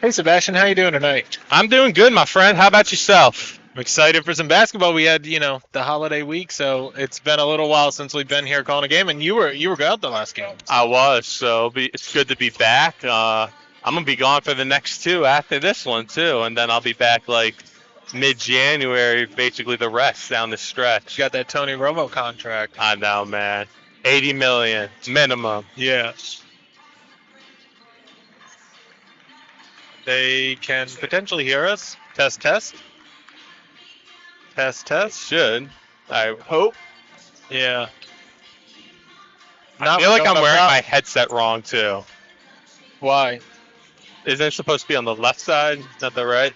Hey Sebastian, how you doing tonight? I'm doing good, my friend. How about yourself? I'm excited for some basketball. We had, the holiday week, so it's been a little while since we've been here calling a game, and you were out the last game. I was, so it's good to be back. I'm gonna be gone for the next two after this one too, and then I'll be back like mid-January, basically the rest down the You stretch. got that Tony Romo contract. I know, man. 80 million minimum. Yeah. They can potentially hear us. Test, test, test, test. Should. I hope. Yeah. I Not feel for like no, I'm no, wearing not. my headset wrong too. Why? Isn't it supposed to be on the left side, not the right?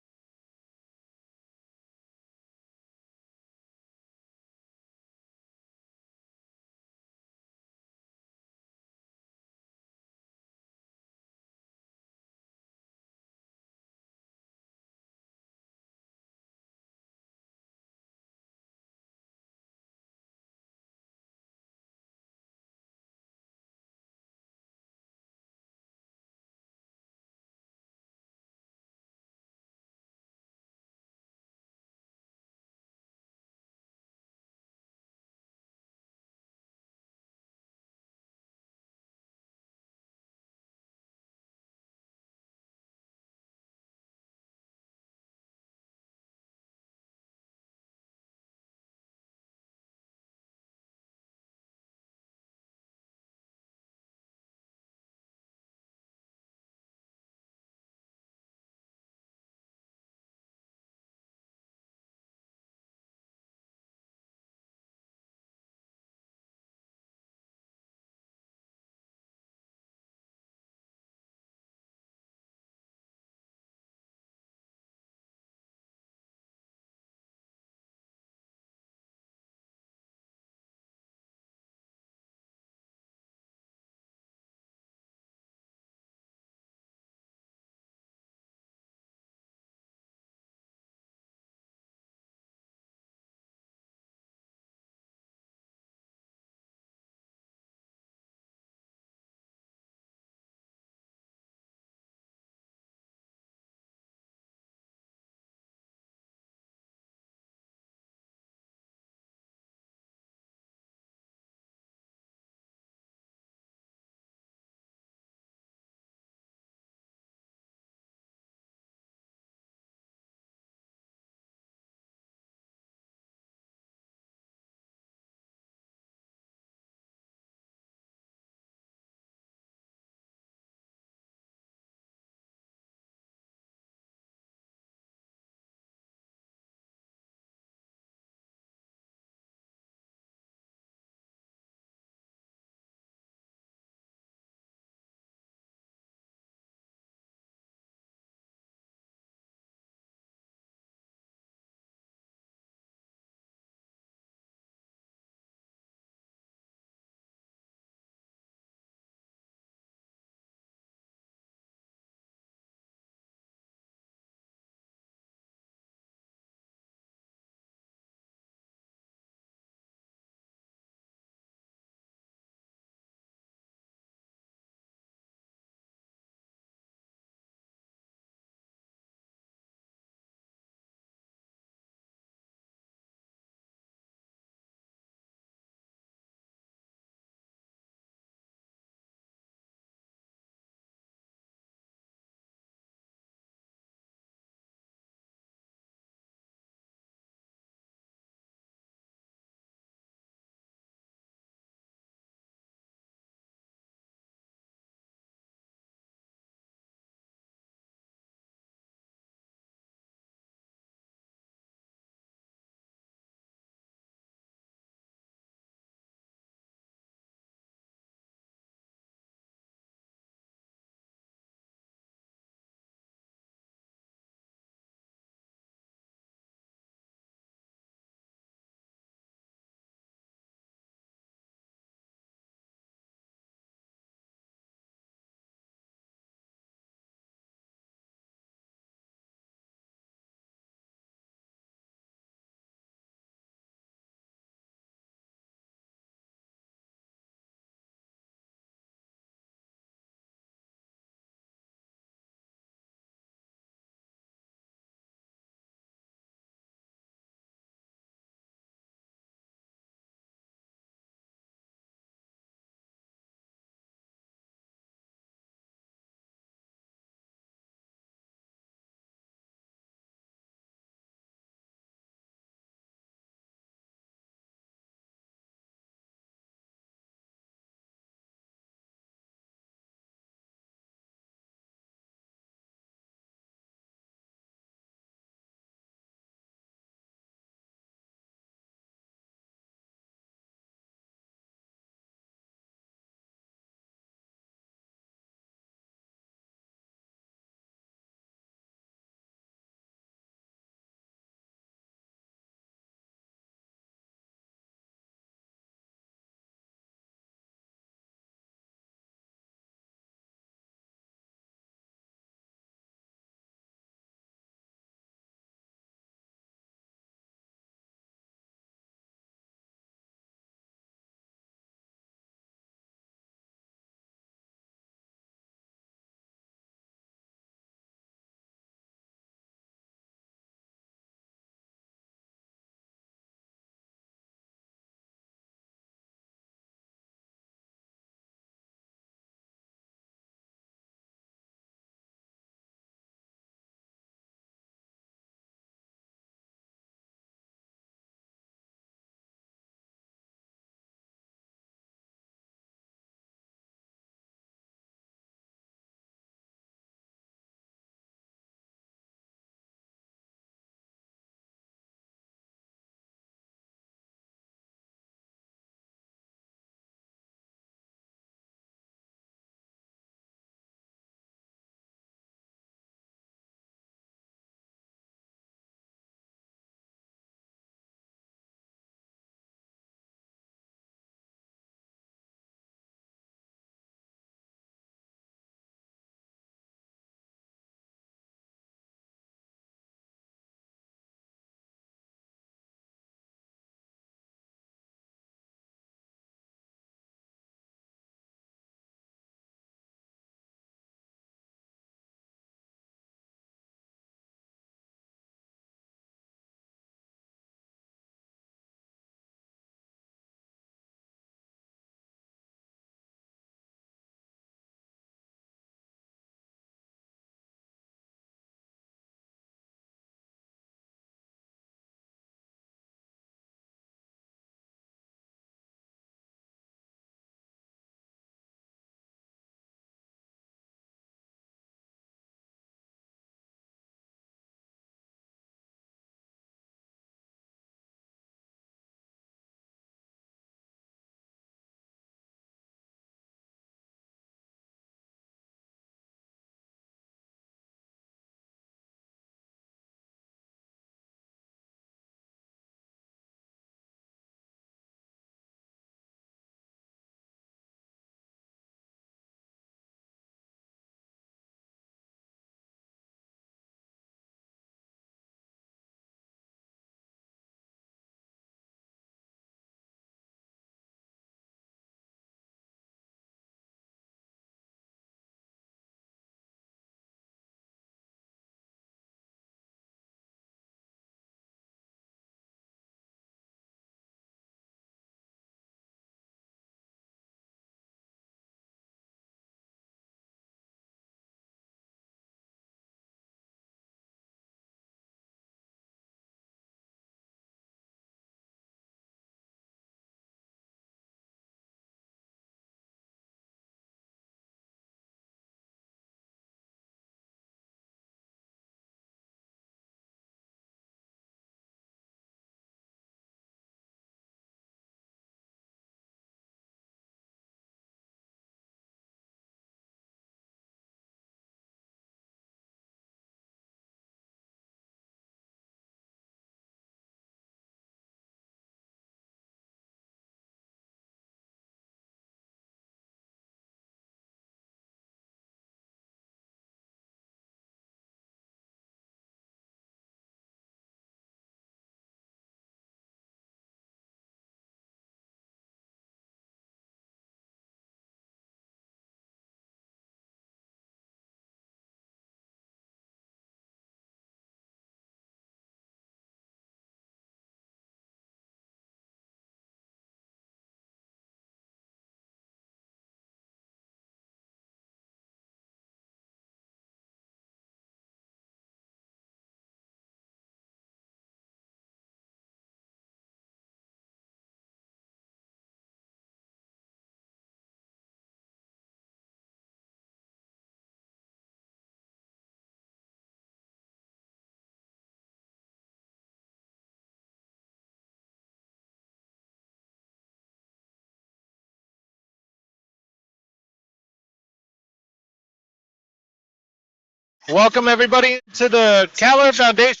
Welcome everybody to the Caller Foundation.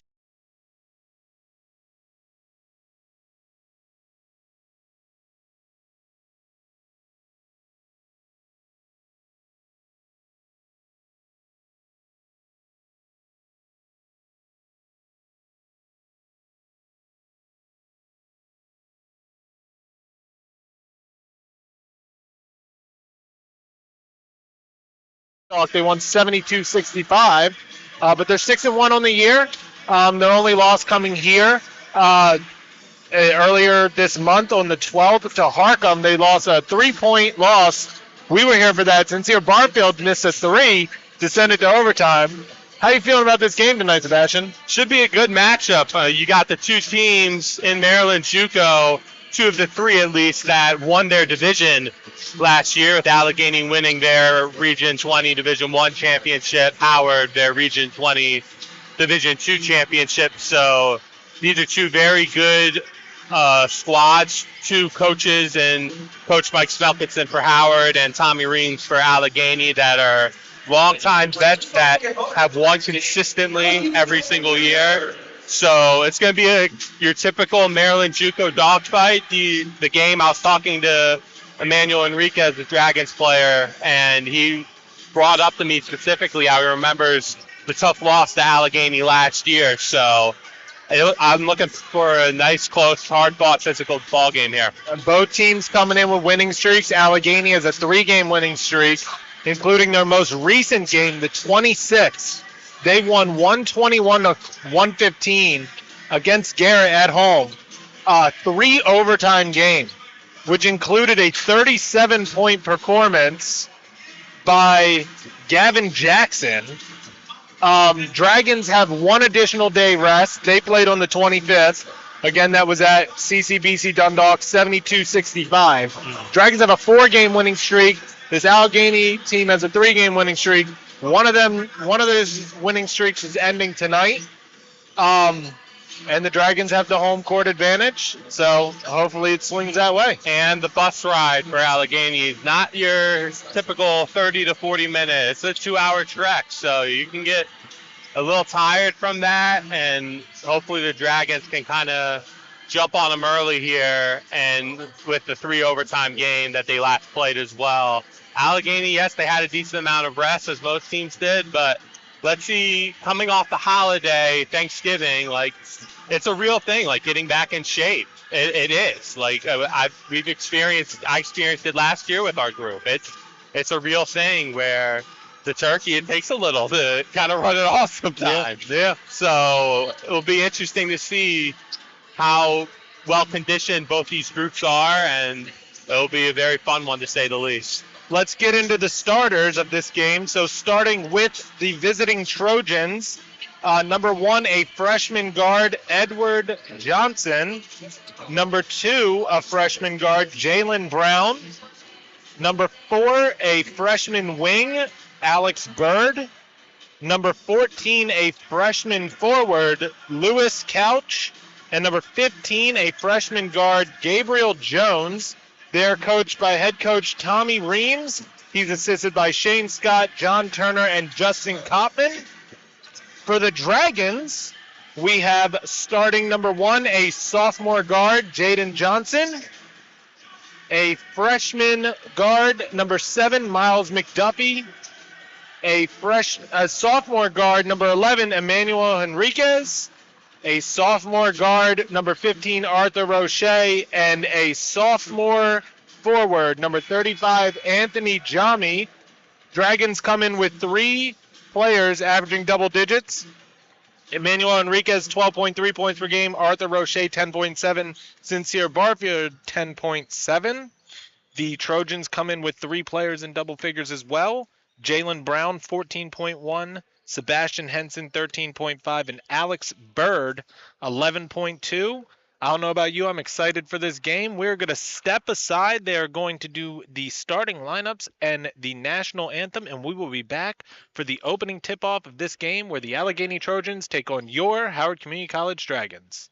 They won 72-65, but they're 6-1 on the year. Their only loss coming here earlier this month on the 12th to Harcum. They lost a 3-point loss. We were here for that. Sincere Barfield missed a 3 to send it to overtime. How you feeling about this game tonight, Sebastian? Should be a good matchup. You got the two teams in Maryland JUCO, two of the three at least, that won their division last year, with Allegany winning their Region 20 Division 1 championship, Howard their Region 20 Division 2 championship. So these are two very good squads, two coaches, and Coach Mike Smelkinson for Howard and Tommy Reams for Allegany, that are longtime vets that have won consistently every single year. So it's going to be your typical Maryland JUCO dogfight. The game, I was talking to Emmanuel Enriquez, the Dragons player, and he brought up to me specifically how he remembers the tough loss to Allegany last year. So I'm looking for a nice, close, hard-fought, physical ball game here. Both teams coming in with winning streaks. Allegany has a 3-game winning streak, including their most recent game, the 26th. They won 121 to 115 against Garrett at home. A 3 overtime game, which included a 37-point performance by Gavin Jackson. Dragons have one additional day rest. They played on the 25th. Again, that was at CCBC Dundalk, 72-65. Dragons have a 4-game winning streak. This Allegany team has a 3-game winning streak. One of those winning streaks is ending tonight. And the Dragons have the home court advantage, so hopefully it swings that way. And the bus ride for Allegany is not your typical 30 to 40 minutes. It's a 2-hour trek, so you can get a little tired from that, and hopefully the Dragons can kind of jump on them early here, and with the 3 overtime game that they last played as well. Allegany, yes, they had a decent amount of rest, as most teams did, but let's see, coming off the holiday, Thanksgiving, like, it's a real thing, like getting back in shape. It is. Like, I experienced it last year with our group. It's a real thing where the turkey, it takes a little to kind of run it off sometimes. Yeah. So it'll be interesting to see how well conditioned both these groups are, and it'll be a very fun one to say the least. Let's get into the starters of this game. So starting with the visiting Trojans, number 1, a freshman guard, Edward Johnson. Number 2, a freshman guard, Jalen Brown. Number 4, a freshman wing, Alex Bird. Number 14, a freshman forward, Lewis Couch. And number 15, a freshman guard, Gabriel Jones. They're coached by head coach Tommy Reams. He's assisted by Shane Scott, John Turner, and Justin Kopman. For the Dragons, we have starting number 1, a sophomore guard, Jaden Johnson. A freshman guard, number 7, Miles McDuffie. A sophomore guard, number 11, Emmanuel Henriquez. A sophomore guard, number 15, Arthur Roche, and a sophomore forward, number 35, Anthony Jami. Dragons come in with 3 players averaging double digits. Emmanuel Enriquez, 12.3 points per game. Arthur Roche, 10.7. Sincere Barfield, 10.7. The Trojans come in with 3 players in double figures as well. Jalen Brown, 14.1. Sebastian Henson, 13.5. And Alex Bird, 11.2. I don't know about you. I'm excited for this game. We're going to step aside. They are going to do the starting lineups and the national anthem, and we will be back for the opening tip-off of this game where the Allegany Trojans take on your Howard Community College Dragons.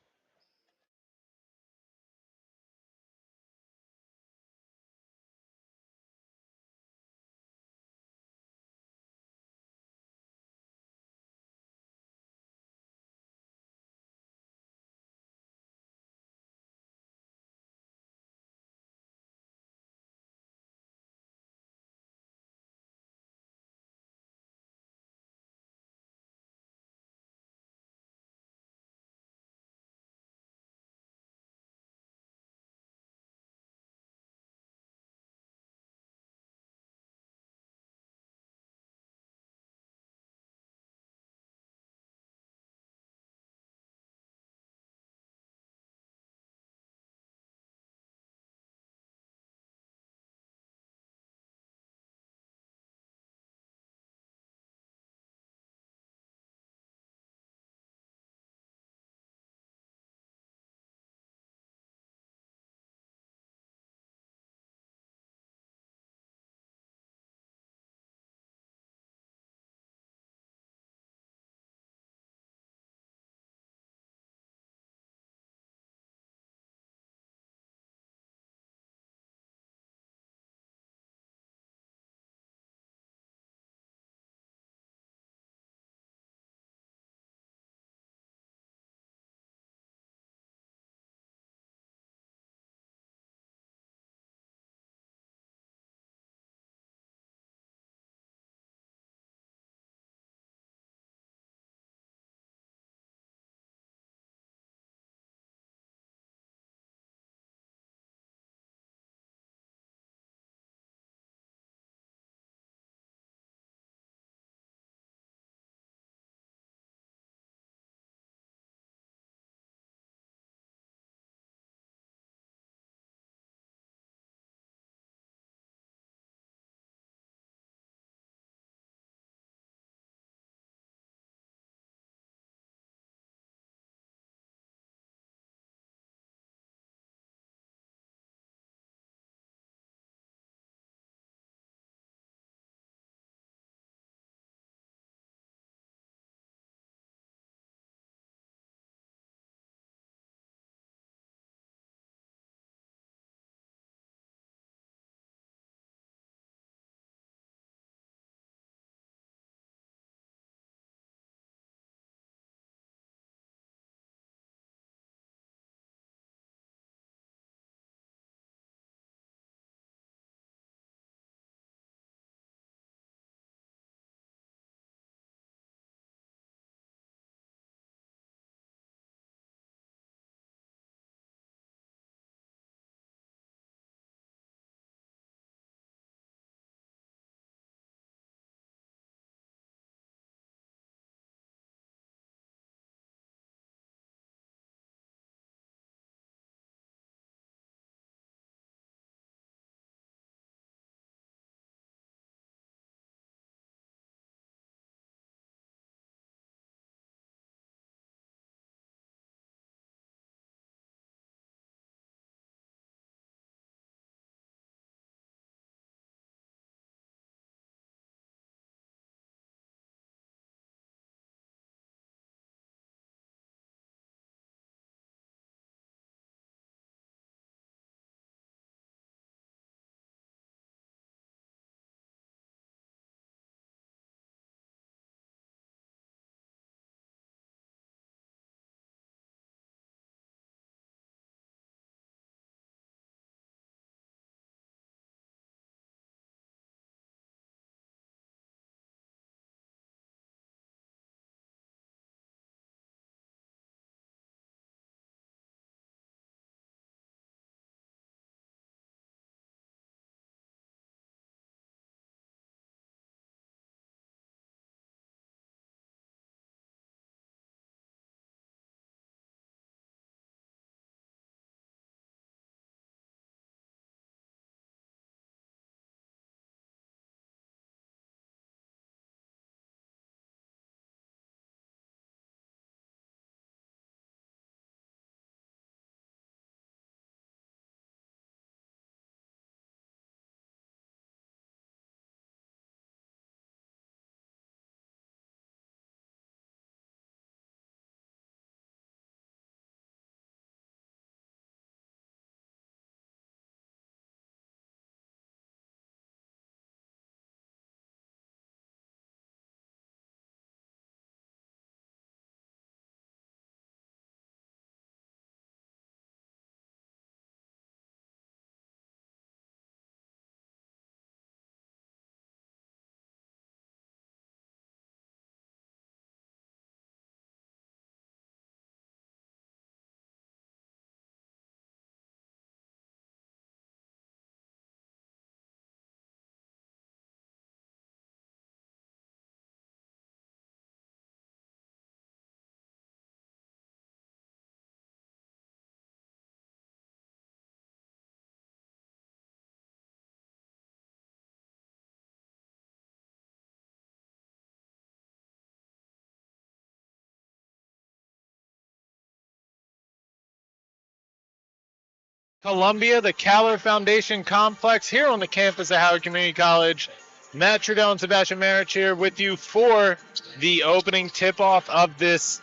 Columbia, the Caller Foundation Complex here on the campus of Howard Community College. Matt Trudell and Sebastian Marich here with you for the opening tip-off of this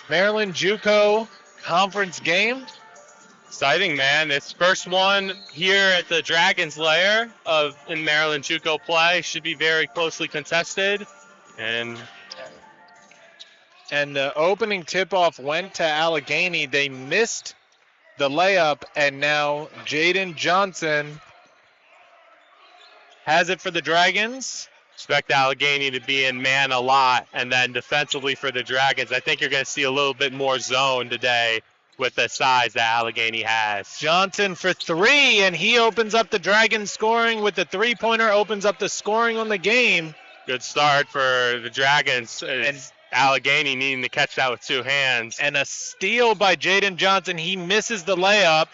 Maryland JUCO conference game. Exciting, man. It's first one here at the Dragons Lair in Maryland JUCO play. Should be very closely contested. And the opening tip-off went to Allegany. They missed the layup, and now Jaden Johnson has it for the Dragons. Expect Allegany to be in man a lot, and then defensively for the Dragons, I think you're going to see a little bit more zone today with the size that Allegany has. Johnson for three, and he opens up the Dragons scoring with the three-pointer, opens up the scoring on the game. Good start for the Dragons. And Allegany needing to catch that with two hands. And a steal by Jaden Johnson. He misses the layup.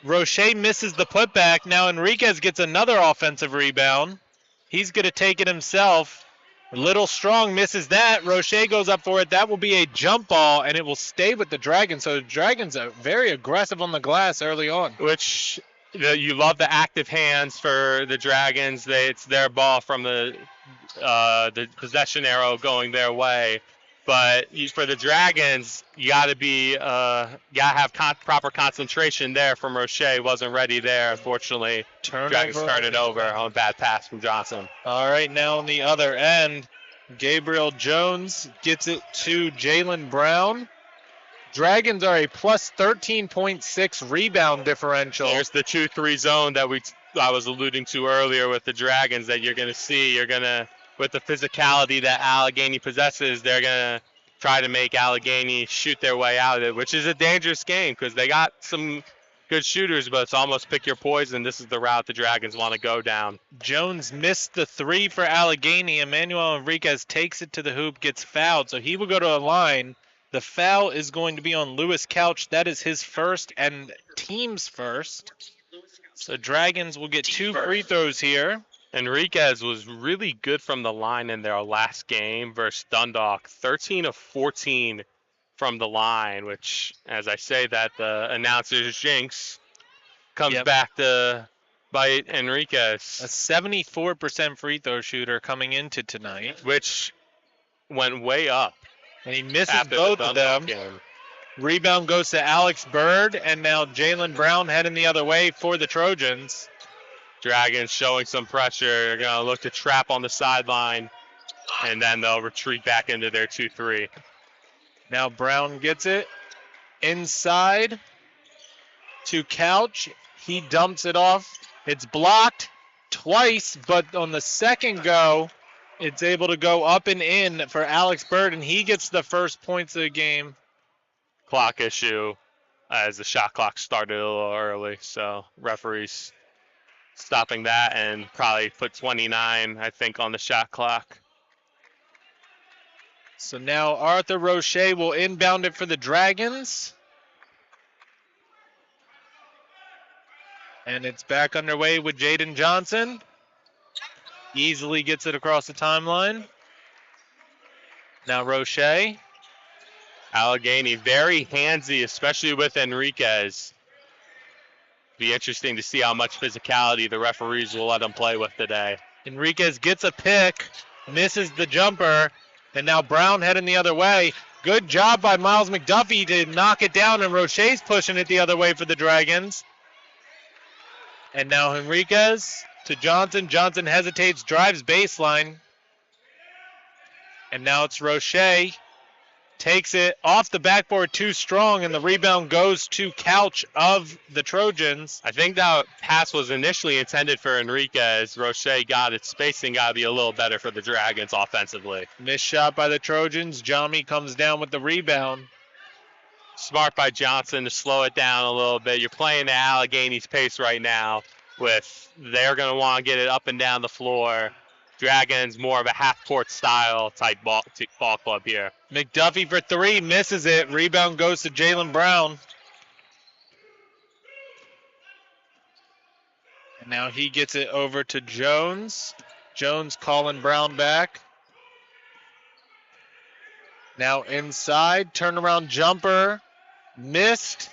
Roche misses the putback. Now Enriquez gets another offensive rebound. He's going to take it himself. Little Strong misses that. Roche goes up for it. That will be a jump ball, and it will stay with the Dragons. So the Dragons are very aggressive on the glass early on. Which you love the active hands for the Dragons. It's their ball from the possession arrow going their way. But for the Dragons, you got to have proper concentration there from Roche. Wasn't ready there, unfortunately. Dragons turned it over on a bad pass from Johnson. All right, now on the other end, Gabriel Jones gets it to Jalen Brown. Dragons are a plus 13.6 rebound differential. There's the 2-3 zone that I was alluding to earlier with the Dragons that you're going to see. You're going to, with the physicality that Allegany possesses, they're going to try to make Allegany shoot their way out of it, which is a dangerous game because they got some good shooters, but it's almost pick your poison. This is the route the Dragons want to go down. Jones missed the three for Allegany. Emmanuel Enriquez takes it to the hoop, gets fouled, so he will go to a line. The foul is going to be on Lewis Couch. That is his first and team's first. So Dragons will get two free throws here. Enriquez was really good from the line in their last game versus Dundalk. 13 of 14 from the line, which, as I say that, the announcer's jinx comes back to bite Enriquez. A 74% free throw shooter coming into tonight. Which went way up. And he misses both of them. Game. Rebound goes to Alex Bird, and now Jalen Brown heading the other way for the Trojans. Dragons showing some pressure. They're going to look to trap on the sideline, and then they'll retreat back into their 2-3. Now Brown gets it inside to Couch. He dumps it off. It's blocked twice, but on the second go, it's able to go up and in for Alex Bird, and he gets the first points of the game. Clock issue as the shot clock started a little early, so referees stopping that and probably put 29, I think, on the shot clock. So now Arthur Roche will inbound it for the Dragons. And it's back underway with Jaden Johnson. Easily gets it across the timeline. Now Roche. Allegany very handsy, especially with Enriquez. Be interesting to see how much physicality the referees will let him play with today. Enriquez gets a pick, misses the jumper, and now Brown heading the other way. Good job by Miles McDuffie to knock it down, and Roche's pushing it the other way for the Dragons. And now Enriquez to Johnson. Johnson hesitates, drives baseline. And now it's Roche. Takes it off the backboard too strong, and the rebound goes to Couch of the Trojans. I think that pass was initially intended for Enriquez. Roche got it. Spacing got to be a little better for the Dragons offensively. Missed shot by the Trojans. Jami comes down with the rebound. Smart by Johnson to slow it down a little bit. You're playing at Allegany's pace right now. They're going to want to get it up and down the floor. Dragons more of a half-court style type ball club here. McDuffie for three, misses it. Rebound goes to Jalen Brown. And now he gets it over to Jones. Jones calling Brown back. Now inside, turnaround jumper, missed.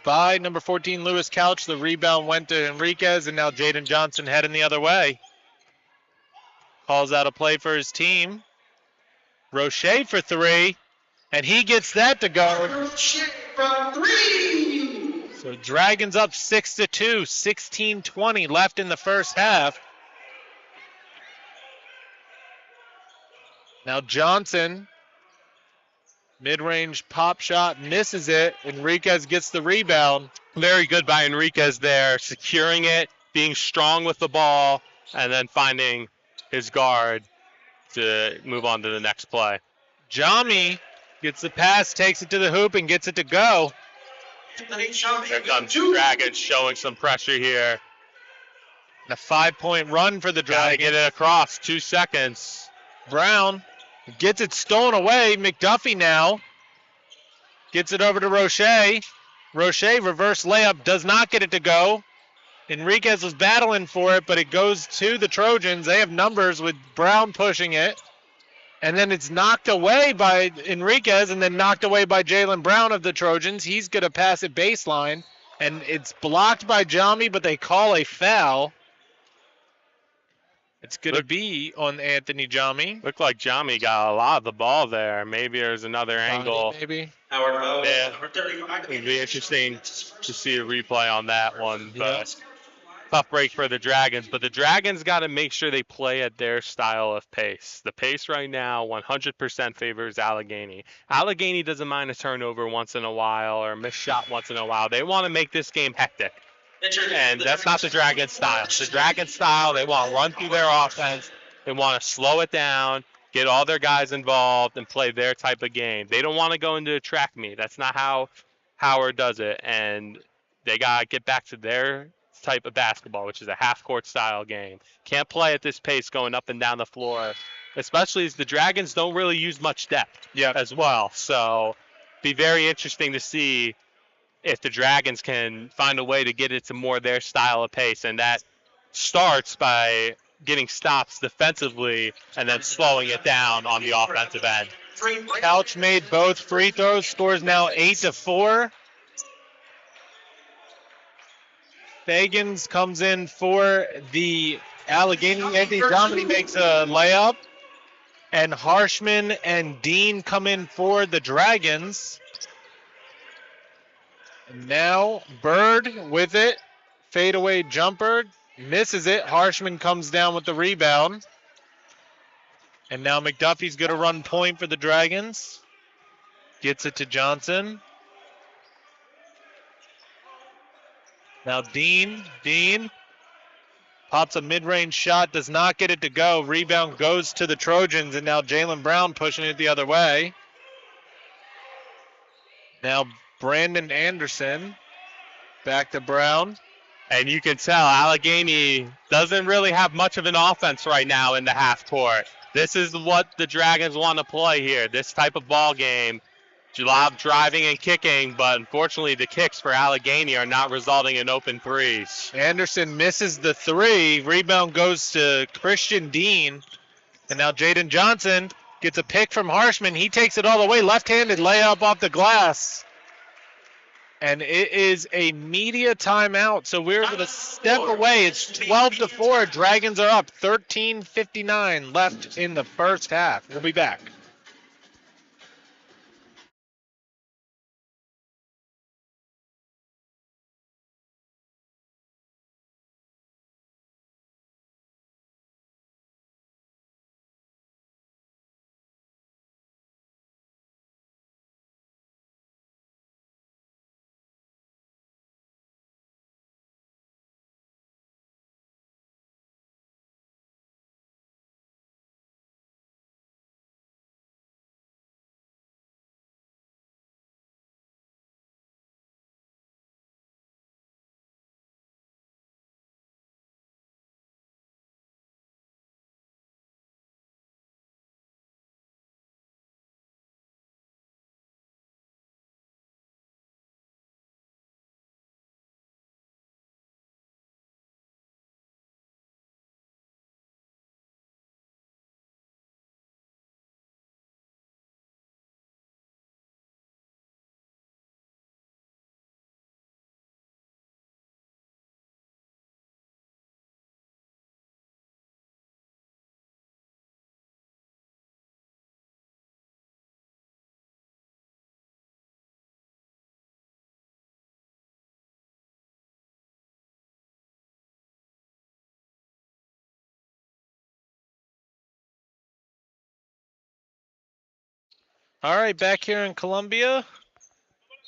by number 14, Lewis Couch. The rebound went to Enriquez, and now Jaden Johnson heading the other way. Calls out a play for his team. Roche for three, and he gets that to go. Roche from three. So Dragons up 6-2, 16:20 left in the first half. Now Johnson, mid-range pop shot, misses it. Enriquez gets the rebound. Very good by Enriquez there, securing it, being strong with the ball, and then finding his guard to move on to the next play. Jami gets the pass, takes it to the hoop, and gets it to go. Here comes Dragons showing some pressure here. And a 5-point run for the Gotta Dragons. get it across, 2 seconds. Brown gets it stolen away. McDuffie now gets it over to Roche. Roche, reverse layup, does not get it to go. Enriquez was battling for it, but it goes to the Trojans. They have numbers with Brown pushing it. And then it's knocked away by Enriquez and then knocked away by Jalen Brown of the Trojans. He's going to pass it baseline. And it's blocked by Jami, but they call a foul. It's going to be on Anthony Jami. Looked like Jami got a lot of the ball there. Maybe there's another angle. Maybe. Yeah, it'd be interesting to see a replay on that one. But tough break for the Dragons. But the Dragons got to make sure they play at their style of pace. The pace right now 100% favors Allegany. Allegany doesn't mind a turnover once in a while or a missed shot once in a while. They want to make this game hectic. And that's not the Dragon style. The Dragon style, they want to run through their offense. They want to slow it down, get all their guys involved, and play their type of game. They don't want to go into a track meet. That's not how Howard does it. And they got to get back to their type of basketball, which is a half-court style game. Can't play at this pace going up and down the floor, especially as the Dragons don't really use much depth as well. So be very interesting to see if the Dragons can find a way to get it to more their style of pace, and that starts by getting stops defensively and then slowing it down on the offensive end. Couch made both free throws. Scores now 8-4. Fagans comes in for the Allegheny. Anthony Dominy makes a layup. And Harshman and Dean come in for the Dragons. And now Bird with it. Fadeaway jumper. Misses it. Harshman comes down with the rebound. And now McDuffie's going to run point for the Dragons. Gets it to Johnson. Now Dean pops a mid-range shot, does not get it to go. Rebound goes to the Trojans, and now Jalen Brown pushing it the other way. Now Brandon Anderson back to Brown. And you can tell Allegheny doesn't really have much of an offense right now in the half court. This is what the Dragons want to play here, this type of ball game. Jalab driving and kicking, but unfortunately the kicks for Allegheny are not resulting in open threes. Anderson misses the three. Rebound goes to Christian Dean. And now Jaden Johnson gets a pick from Harshman. He takes it all the way. Left-handed layup off the glass. And it is a media timeout, so we're going to step away. It's 12-4. Dragons are up. 13:59 left in the first half. We'll be back. All right, back here in Columbia,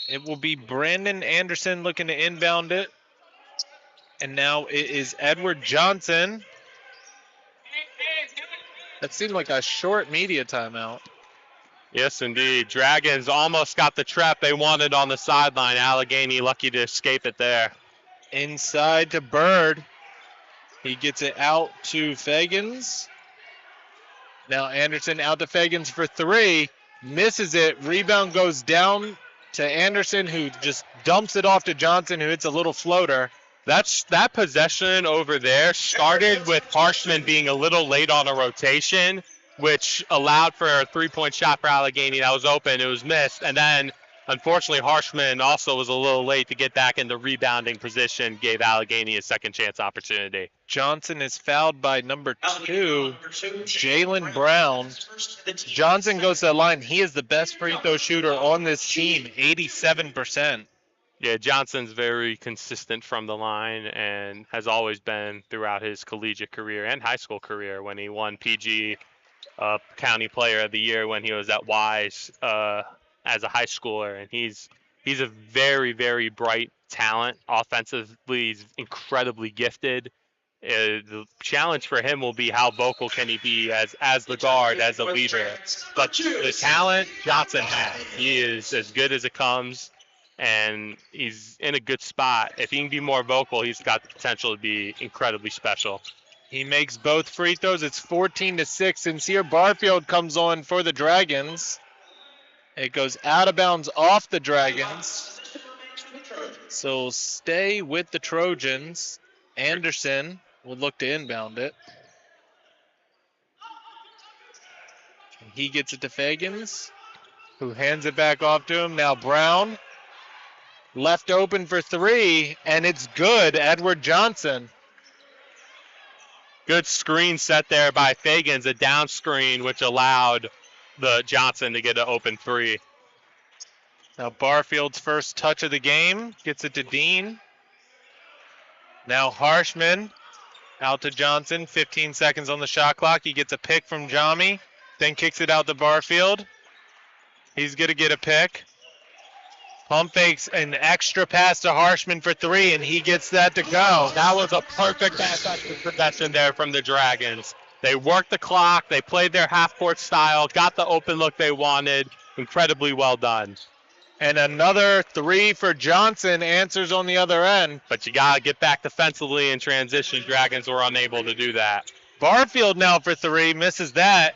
it will be Brandon Anderson looking to inbound it. And now it is Edward Johnson. That seemed like a short media timeout. Yes, indeed. Dragons almost got the trap they wanted on the sideline. Allegany lucky to escape it there. Inside to Bird. He gets it out to Fagans. Now Anderson out to Fagans for three. Misses it. Rebound goes down to Anderson, who just dumps it off to Johnson, who hits a little floater. That possession over there started with Harshman being a little late on a rotation, which allowed for a three-point shot for Allegany that was open. It was missed. And then, unfortunately, Harshman also was a little late to get back in the rebounding position, gave Allegany a second chance opportunity. Johnson is fouled by number 2, Jalen Brown. Johnson goes to the line. He is the best free throw shooter on this team, 87%. Yeah, Johnson's very consistent from the line and has always been throughout his collegiate career and high school career when he won PG County Player of the Year when he was at Wise as a high schooler. And he's a very, very bright talent. Offensively, he's incredibly gifted. The challenge for him will be how vocal can he be as the guard, as a leader. But the talent Johnson has, he is as good as it comes. And he's in a good spot. If he can be more vocal, he's got the potential to be incredibly special. He makes both free throws. It's 14-6. Sincere Barfield comes on for the Dragons. It goes out of bounds off the Dragons. So stay with the Trojans. Anderson will look to inbound it. He gets it to Fagans, who hands it back off to him. Now Brown. Left open for three, and it's good. Edward Johnson. Good screen set there by Fagans, a down screen, which allowed the Johnson to get an open three. Now Barfield's first touch of the game. Gets it to Dean. Now Harshman out to Johnson. 15 seconds on the shot clock. He gets a pick from Jami, then kicks it out to Barfield. He's going to get a pick. Pump fakes an extra pass to Harshman for three, and he gets that to go. That was a perfect offensive possession there from the Dragons. They worked the clock. They played their half-court style, got the open look they wanted. Incredibly well done. And another three for Johnson, answers on the other end. But you got to get back defensively in transition. Dragons were unable to do that. Barfield now for three, misses that.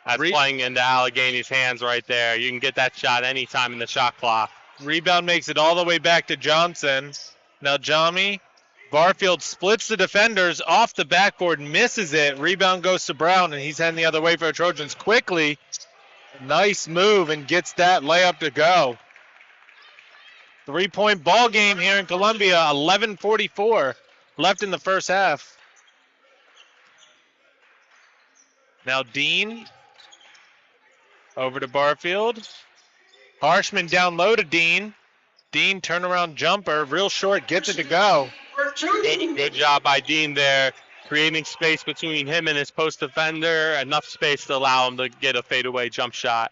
That's playing into Allegany's hands right there. You can get that shot anytime in the shot clock. Rebound makes it all the way back to Johnson. Now Jami. Barfield splits the defenders off the backboard, misses it. Rebound goes to Brown, and he's heading the other way for the Trojans quickly. Nice move, and gets that layup to go. 3-point ball game here in Columbia. 11:44 left in the first half. Now Dean over to Barfield. Harshman down low to Dean. Dean turnaround jumper, real short, gets it to go. Good job by Dean there, creating space between him and his post defender, enough space to allow him to get a fadeaway jump shot.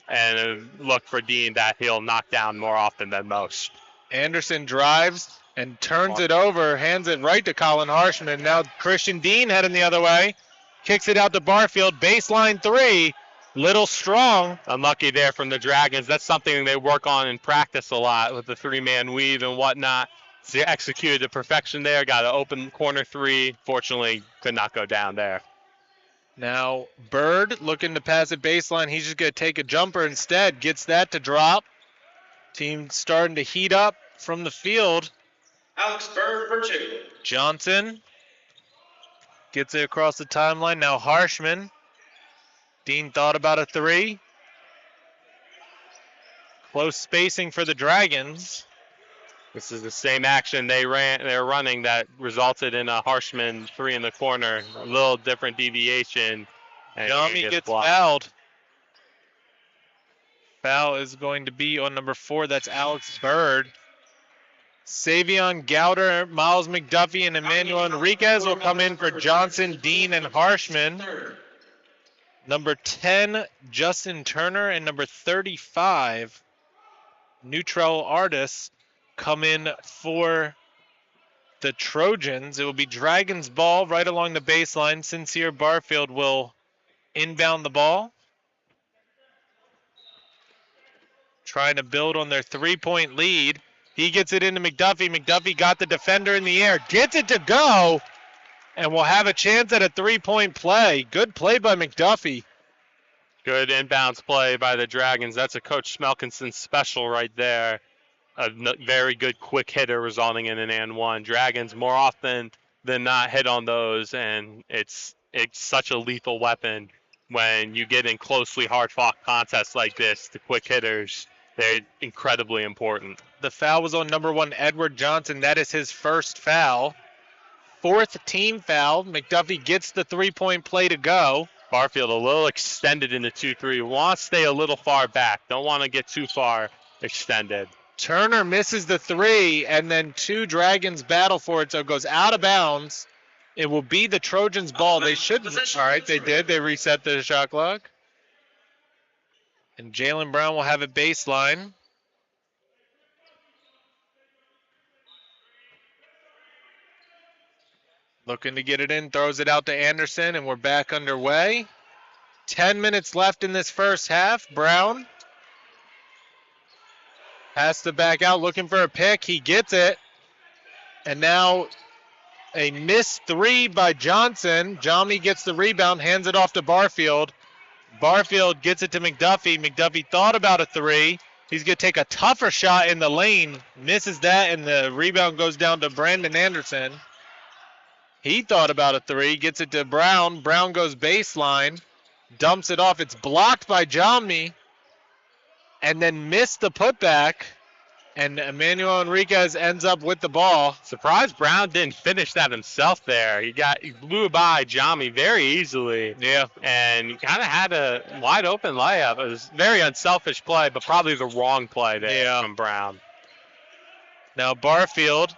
And look for Dean that he'll knock down more often than most. Anderson drives and turns it over, hands it right to Colin Harshman. Now Christian Dean heading the other way. Kicks it out to Barfield, baseline three. Little strong. Unlucky there from the Dragons. That's something they work on in practice a lot with the three-man weave and whatnot. They executed to perfection there. Got an open corner three. Fortunately, could not go down there. Now Bird looking to pass it baseline. He's just going to take a jumper instead. Gets that to drop. Team starting to heat up from the field. Alex Bird for two. Johnson gets it across the timeline. Now Harshman. Dean thought about a three. Close spacing for the Dragons. This is the same action they're running that resulted in a Harshman three in the corner. A little different deviation. And Jami gets fouled. Foul is going to be on number 4. That's Alex Bird. Savion Gowder, Miles McDuffie, and Emmanuel Enriquez will come in for Johnson, Dean, and Harshman. Number 10, Justin Turner, and number 35, Neutral Artists, come in for the Trojans. It will be Dragons ball right along the baseline. Sincere Barfield will inbound the ball, trying to build on their 3-point lead. He gets it into McDuffie. McDuffie got the defender in the air, gets it to go, and will have a chance at a 3-point play. Good play by McDuffie. Good inbounds play by the Dragons. That's a Coach Smelkinson special right there. A very good quick hitter resulting in an and one. Dragons more often than not hit on those, and it's such a lethal weapon when you get in closely hard-fought contests like this. The quick hitters, they're incredibly important. The foul was on number 1, Edward Johnson. That is his first foul. 4th team foul. McDuffie gets the 3-point play to go. Barfield a little extended in the 2-3. Want to stay a little far back. Don't want to get too far extended. Turner misses the 3, and then 2 Dragons battle for it, so it goes out of bounds. It will be the Trojans' ball. They should. All right, they did. They reset the shot clock. And Jalen Brown will have it baseline. Looking to get it in, throws it out to Anderson, and we're back underway. 10 minutes left in this first half. Brown has to back out, looking for a pick. He gets it. And now a missed 3 by Johnson. Jomny gets the rebound, hands it off to Barfield. Barfield gets it to McDuffie. McDuffie thought about a 3. He's going to take a tougher shot in the lane. Misses that, and the rebound goes down to Brandon Anderson. He thought about a 3, gets it to Brown. Brown goes baseline, dumps it off. It's blocked by Jomny, and then missed the putback. And Emmanuel Enriquez ends up with the ball. Surprised Brown didn't finish that himself there. He blew by Jomny very easily. Yeah. And kind of had a wide open layup. It was a very unselfish play, but probably the wrong play there from Brown. Now Barfield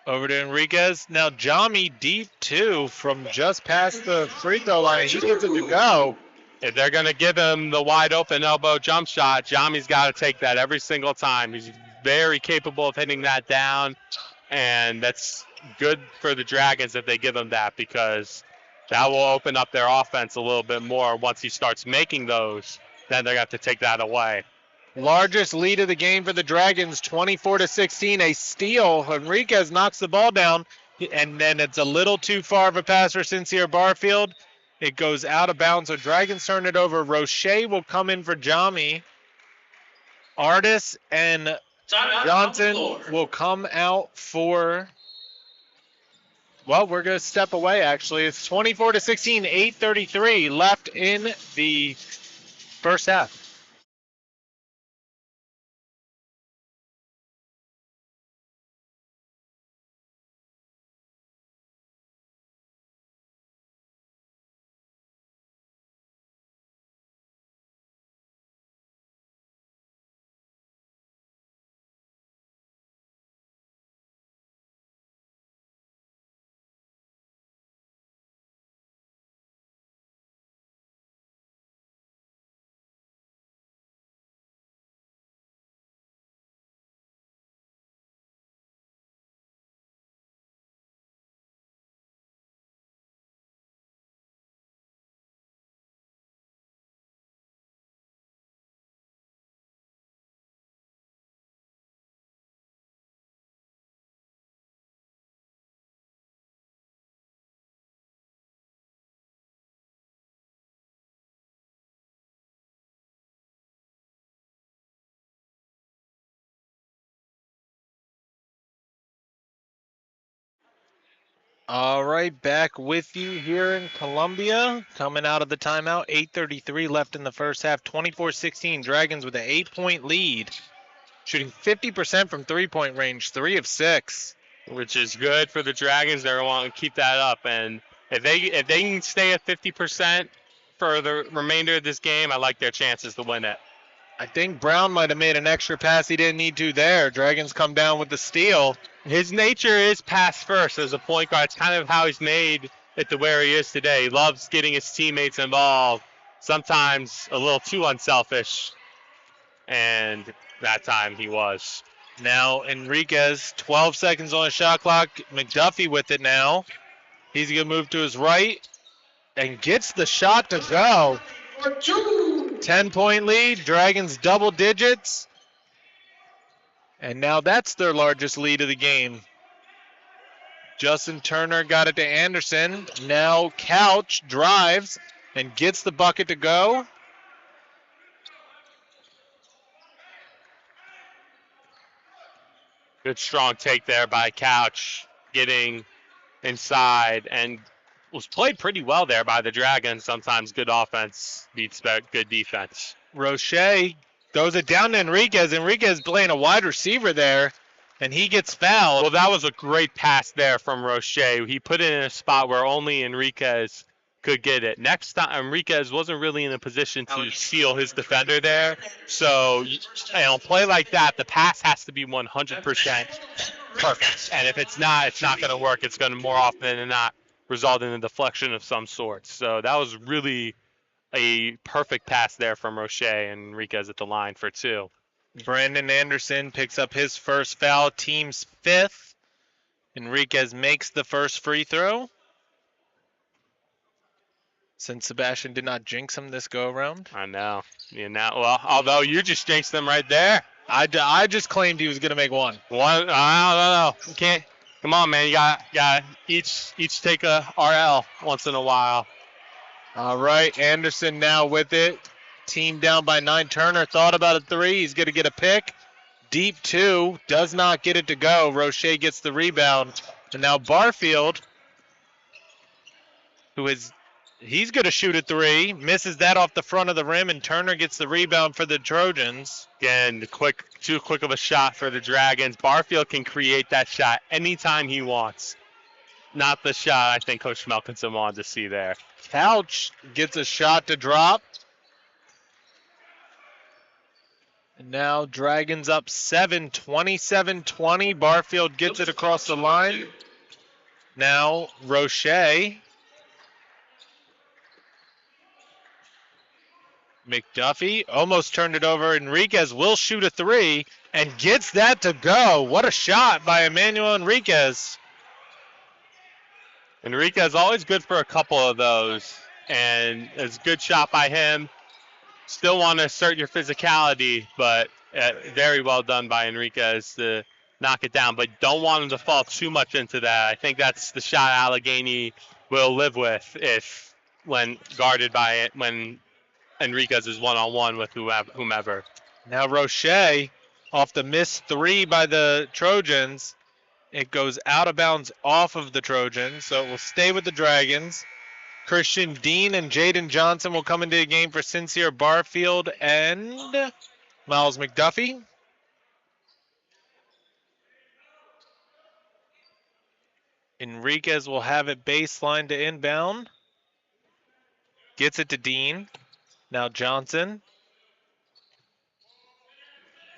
over to Enriquez. Now Jomny deep 2 from just past the free throw line. He gets it to go. If they're going to give him the wide open elbow jump shot, Jami's got to take that every single time. He's very capable of hitting that down, and that's good for the Dragons if they give him that, because that will open up their offense a little bit more. Once he starts making those, then they're going to have to take that away. Largest lead of the game for the Dragons, 24-16, a steal. Enriquez knocks the ball down, and then it's a little too far of a pass for Sincere Barfield. It goes out of bounds, so Dragons turn it over. Roche will come in for Jomny. Artis and Johnson will come out for, well, we're going to step away, actually. It's 24-16, 8:33 left in the first half. All right, back with you here in Columbia. Coming out of the timeout, 8:33 left in the first half, 24-16. Dragons with an 8-point lead. Shooting 50% from three-point range, 3 of 6. Which is good for the Dragons. They want to keep that up. And if they can stay at 50% for the remainder of this game, I like their chances to win it. I think Brown might have made an extra pass he didn't need to there. Dragons come down with the steal. His nature is pass first as a point guard. It's kind of how he's made it to where he is today. He loves getting his teammates involved, sometimes a little too unselfish, and that time he was. Now Enriquez, 12 seconds on the shot clock. McDuffie with it now. He's going to move to his right and gets the shot to go. 10-point lead. Dragons double digits. And now that's their largest lead of the game. Justin Turner got it to Anderson. Now Couch drives and gets the bucket to go. Good strong take there by Couch, getting inside, and was played pretty well there by the Dragons. Sometimes good offense beats good defense. Roche throws it down to Enriquez. Enriquez playing a wide receiver there, and he gets fouled. Well, that was a great pass there from Roche. He put it in a spot where only Enriquez could get it. Next time, Enriquez wasn't really in a position to seal his defender there. So, play like that, the pass has to be 100% perfect. And if it's not going to work. It's going to more often than not result in a deflection of some sort. So that was really a perfect pass there from Roche, and Enriquez at the line for 2. Brandon Anderson picks up his first foul, team's 5th. Enriquez makes the first free throw. Since Sebastian did not jinx him this go-around. I know. Well, although you just jinxed them right there. I just claimed he was going to make one. I don't know. You can't. Come on, man. You got each take a RL once in a while. All right, Anderson now with it. Team down by 9. Turner thought about a 3. He's going to get a pick. Deep 2. Does not get it to go. Roche gets the rebound. And now Barfield, he's going to shoot a 3. Misses that off the front of the rim, and Turner gets the rebound for the Trojans. Again, too quick of a shot for the Dragons. Barfield can create that shot anytime he wants. Not the shot I think Coach Schmelkinson wanted to see there. Couch gets a shot to drop. And now Dragons up 7, 27-20. Barfield gets it across the line. Now Roche. McDuffie almost turned it over. Enriquez will shoot a 3 and gets that to go. What a shot by Emmanuel Enriquez. Enriquez always good for a couple of those, and it's a good shot by him. Still want to assert your physicality, but very well done by Enriquez to knock it down, but don't want him to fall too much into that. I think that's the shot Allegany will live with when guarded by it, when Enriquez is one-on-one with whomever. Now Roche, off the missed 3 by the Trojans, it goes out of bounds off of the Trojans, so it will stay with the Dragons. Christian Dean and Jaden Johnson will come into the game for Sincere Barfield and Miles McDuffie. Enriquez will have it baseline to inbound. Gets it to Dean. Now Johnson.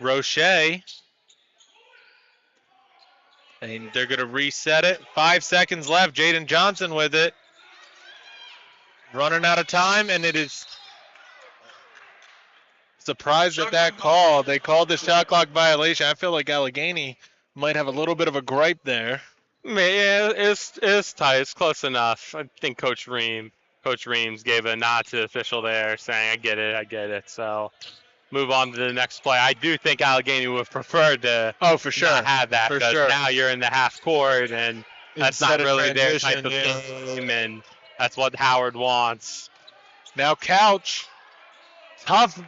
Roche. And they're going to reset it. 5 seconds left. Jaden Johnson with it. Running out of time, and it is surprised at that call. They called the shot clock violation. I feel like Allegany might have a little bit of a gripe there. Yeah, it's tight. It's close enough. I think Coach Reams gave a nod to the official there, saying, I get it. So move on to the next play. I do think Allegany would have preferred to for sure. not have that, for because sure. now you're in the half court, and that's Instead not of really their type of transition, game, and that's what Howard wants. Now Couch, tough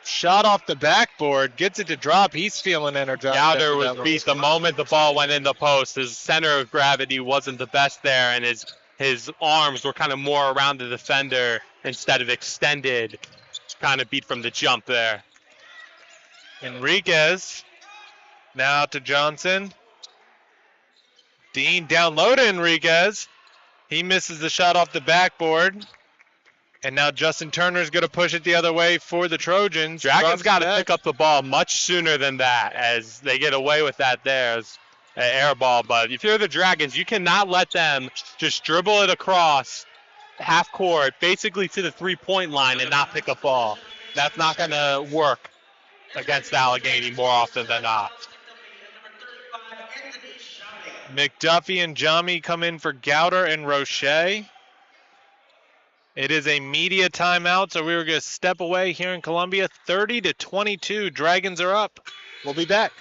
shot off the backboard, gets it to drop. He's feeling energized. Gowder was beat the moment the ball went in the post. His center of gravity wasn't the best there, and his arms were kind of more around the defender instead of extended. Kind of beat from the jump there. Enriquez, now to Johnson. Dean down low to Enriquez. He misses the shot off the backboard. And now Justin Turner's going to push it the other way for the Trojans. Dragons got to pick up the ball much sooner than that, as they get away with that there. As an air ball. But if you're the Dragons, you cannot let them just dribble it across half court, basically to the 3-point line, and not pick a ball. That's not going to work against Allegheny more often than not. McDuffie and Jami come in for Gowder and Roche. It is a media timeout, so we were going to step away here in Columbia. 30-22, Dragons are up. We'll be back.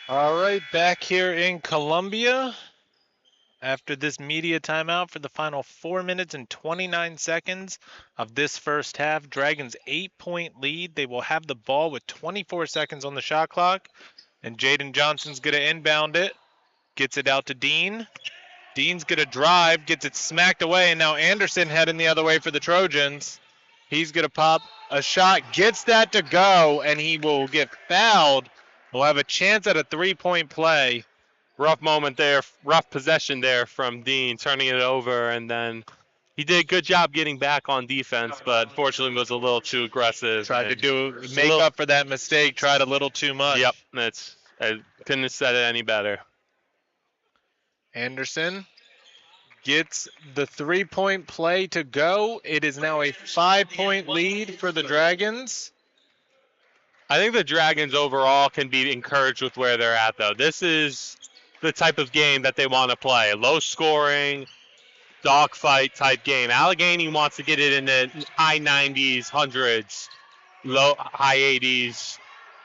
All right, back here in Columbia after this media timeout for the final 4 minutes and 29 seconds of this first half. Dragons 8-point lead. They will have the ball with 24 seconds on the shot clock, and Jaden Johnson's going to inbound it. Gets it out to Dean. Dean's going to drive, gets it smacked away, and now Anderson heading the other way for the Trojans. He's going to pop a shot, gets that to go, and he will get fouled. We'll have a chance at a 3-point play. Rough moment there, rough possession there from Dean, turning it over, and then he did a good job getting back on defense, but unfortunately was a little too aggressive. Tried to make up for that mistake, tried a little too much. Yep, I couldn't have said it any better. Anderson gets the 3-point play to go. It is now a 5-point lead for the Dragons. I think the Dragons overall can be encouraged with where they're at, though. This is the type of game that they want to play. Low scoring, dogfight type game. Allegheny wants to get it in the high 90s, hundreds, high 80s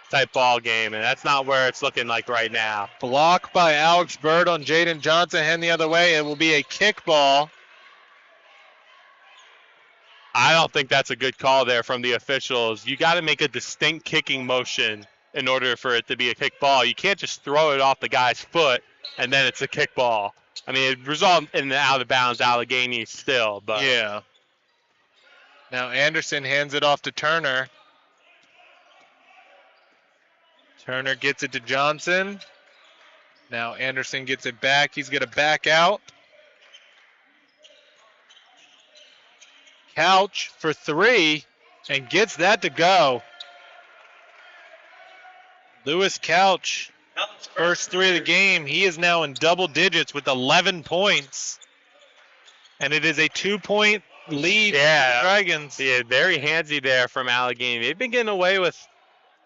type ball game, and that's not where it's looking like right now. Block by Alex Bird on Jaden Johnson, heading the other way. It will be a kickball. I don't think that's a good call there from the officials. You got to make a distinct kicking motion in order for it to be a kickball. You can't just throw it off the guy's foot and then it's a kickball. I mean, it resulted in the out of bounds Allegheny still, but yeah. Now Anderson hands it off to Turner. Turner gets it to Johnson. Now Anderson gets it back. He's going to back out. Couch for 3 and gets that to go. Lewis Couch, first 3 of the game. He is now in double digits with 11 points. And it is a 2-point lead for the Dragons. Yeah, very handsy there from Allegheny. They've been getting away with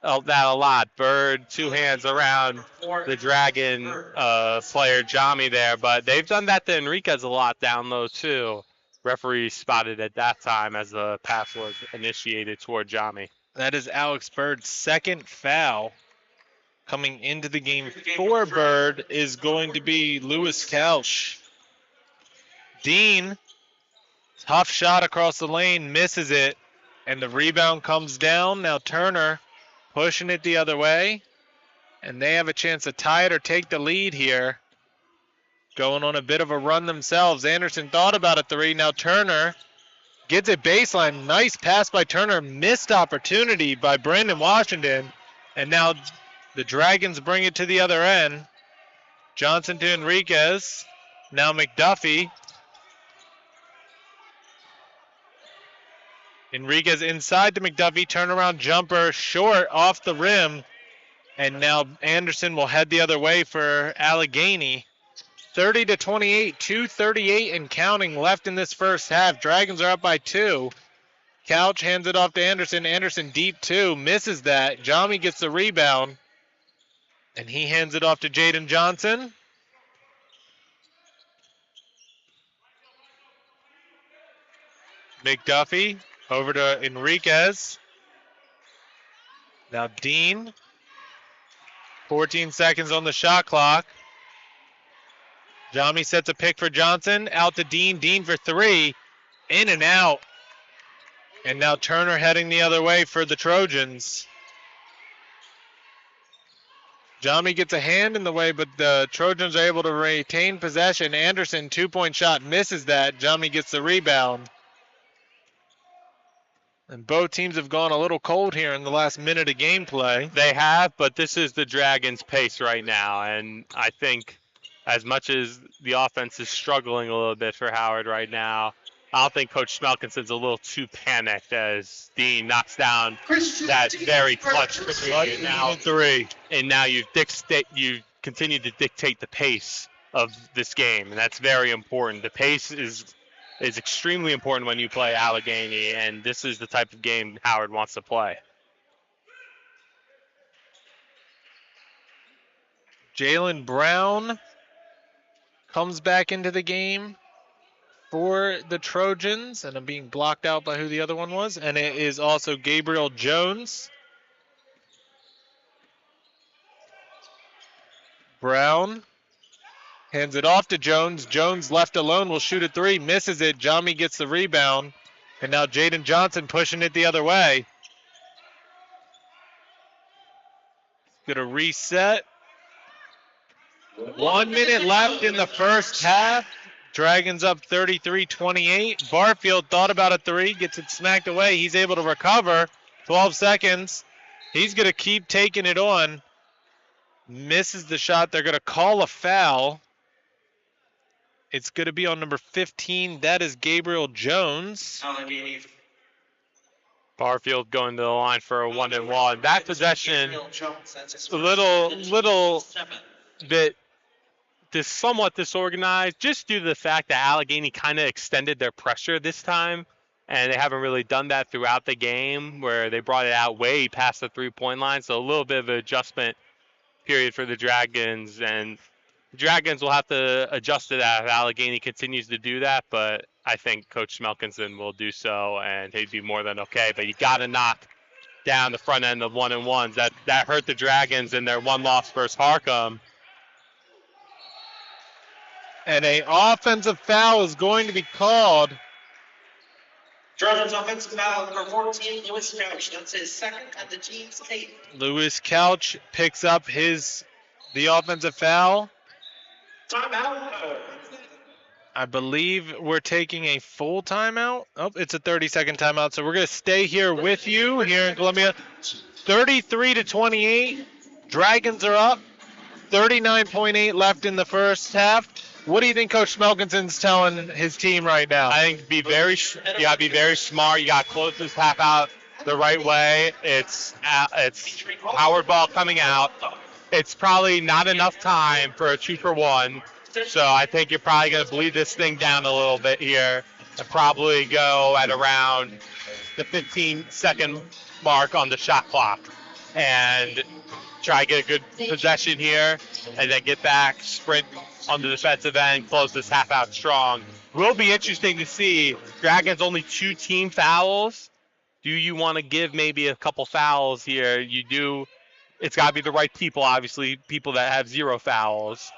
that a lot. Bird, 2 hands around the Dragon player, Jami there. But they've done that to Enriquez a lot down low, too. Referee spotted at that time as the pass was initiated toward Jami. That is Alex Bird's second foul. Coming into the game for Bird is going to be Lewis Couch. Dean, tough shot across the lane, misses it, and the rebound comes down. Now Turner pushing it the other way, and they have a chance to tie it or take the lead here. Going on a bit of a run themselves. Anderson thought about a 3. Now Turner gets it baseline. Nice pass by Turner. Missed opportunity by Brandon Washington. And now the Dragons bring it to the other end. Johnson to Enriquez. Now McDuffie. Enriquez inside to McDuffie. Turnaround jumper short off the rim. And now Anderson will head the other way for Allegany. 30-28, 2:38 and counting left in this first half. Dragons are up by 2. Couch hands it off to Anderson. Anderson deep 2, misses that. Jami gets the rebound. And he hands it off to Jaden Johnson. McDuffie over to Enriquez. Now Dean. 14 seconds on the shot clock. Jami sets a pick for Johnson. Out to Dean. Dean for 3. In and out. And now Turner heading the other way for the Trojans. Jami gets a hand in the way, but the Trojans are able to retain possession. Anderson, 2-point shot, misses that. Jami gets the rebound. And both teams have gone a little cold here in the last minute of gameplay. They have, but this is the Dragons' pace right now. And I think as much as the offense is struggling a little bit for Howard right now, I don't think Coach Smelkinson's a little too panicked as Dean knocks down that very clutch three. And now you've continued to dictate the pace of this game, and that's very important. The pace is extremely important when you play Allegany, and this is the type of game Howard wants to play. Jalen Brown comes back into the game for the Trojans, and I'm being blocked out by who the other one was, and it is also Gabriel Jones. Brown hands it off to Jones. Jones left alone will shoot a 3, misses it. Jami gets the rebound, and now Jaden Johnson pushing it the other way. Gonna reset. 1 minute left in the first half. Dragons up 33-28. Barfield thought about a 3, gets it smacked away. He's able to recover. 12 seconds. He's going to keep taking it on. Misses the shot. They're going to call a foul. It's going to be on number 15. That is Gabriel Jones. Barfield going to the line for a 1-and-1. That possession, a little bit somewhat disorganized, just due to the fact that Allegany kind of extended their pressure this time, and they haven't really done that throughout the game, where they brought it out way past the 3-point line. So a little bit of an adjustment period for the Dragons, and the Dragons will have to adjust to that if Allegany continues to do that. But I think Coach Smelkinson will do so, and he'd be more than okay. But you got to knock down the front end of 1-and-1s. That hurt the Dragons in their one loss versus Harcum. And an offensive foul is going to be called. Trojans offensive foul number 14, Lewis Couch. That's his second of the team's 8. Lewis Couch picks up the offensive foul. Timeout. I believe we're taking a full timeout. Oh, it's a 30-second timeout, so we're going to stay here with you here in Columbia. 33-28. Dragons are up. 39.8 left in the first half. What do you think Coach Smelkinson's telling his team right now? I think you got to be very smart. You got to close this half out the right way. It's Howard ball coming out. It's probably not enough time for a 2-for-1. So I think you're probably going to bleed this thing down a little bit here and probably go at around the 15-second mark on the shot clock and try to get a good possession here and then get back, sprint on the defensive end, close this half out strong. Will be interesting to see. Dragons only 2 team fouls. Do you want to give maybe a couple fouls here? You do. It's got to be the right people, obviously, people that have 0 fouls.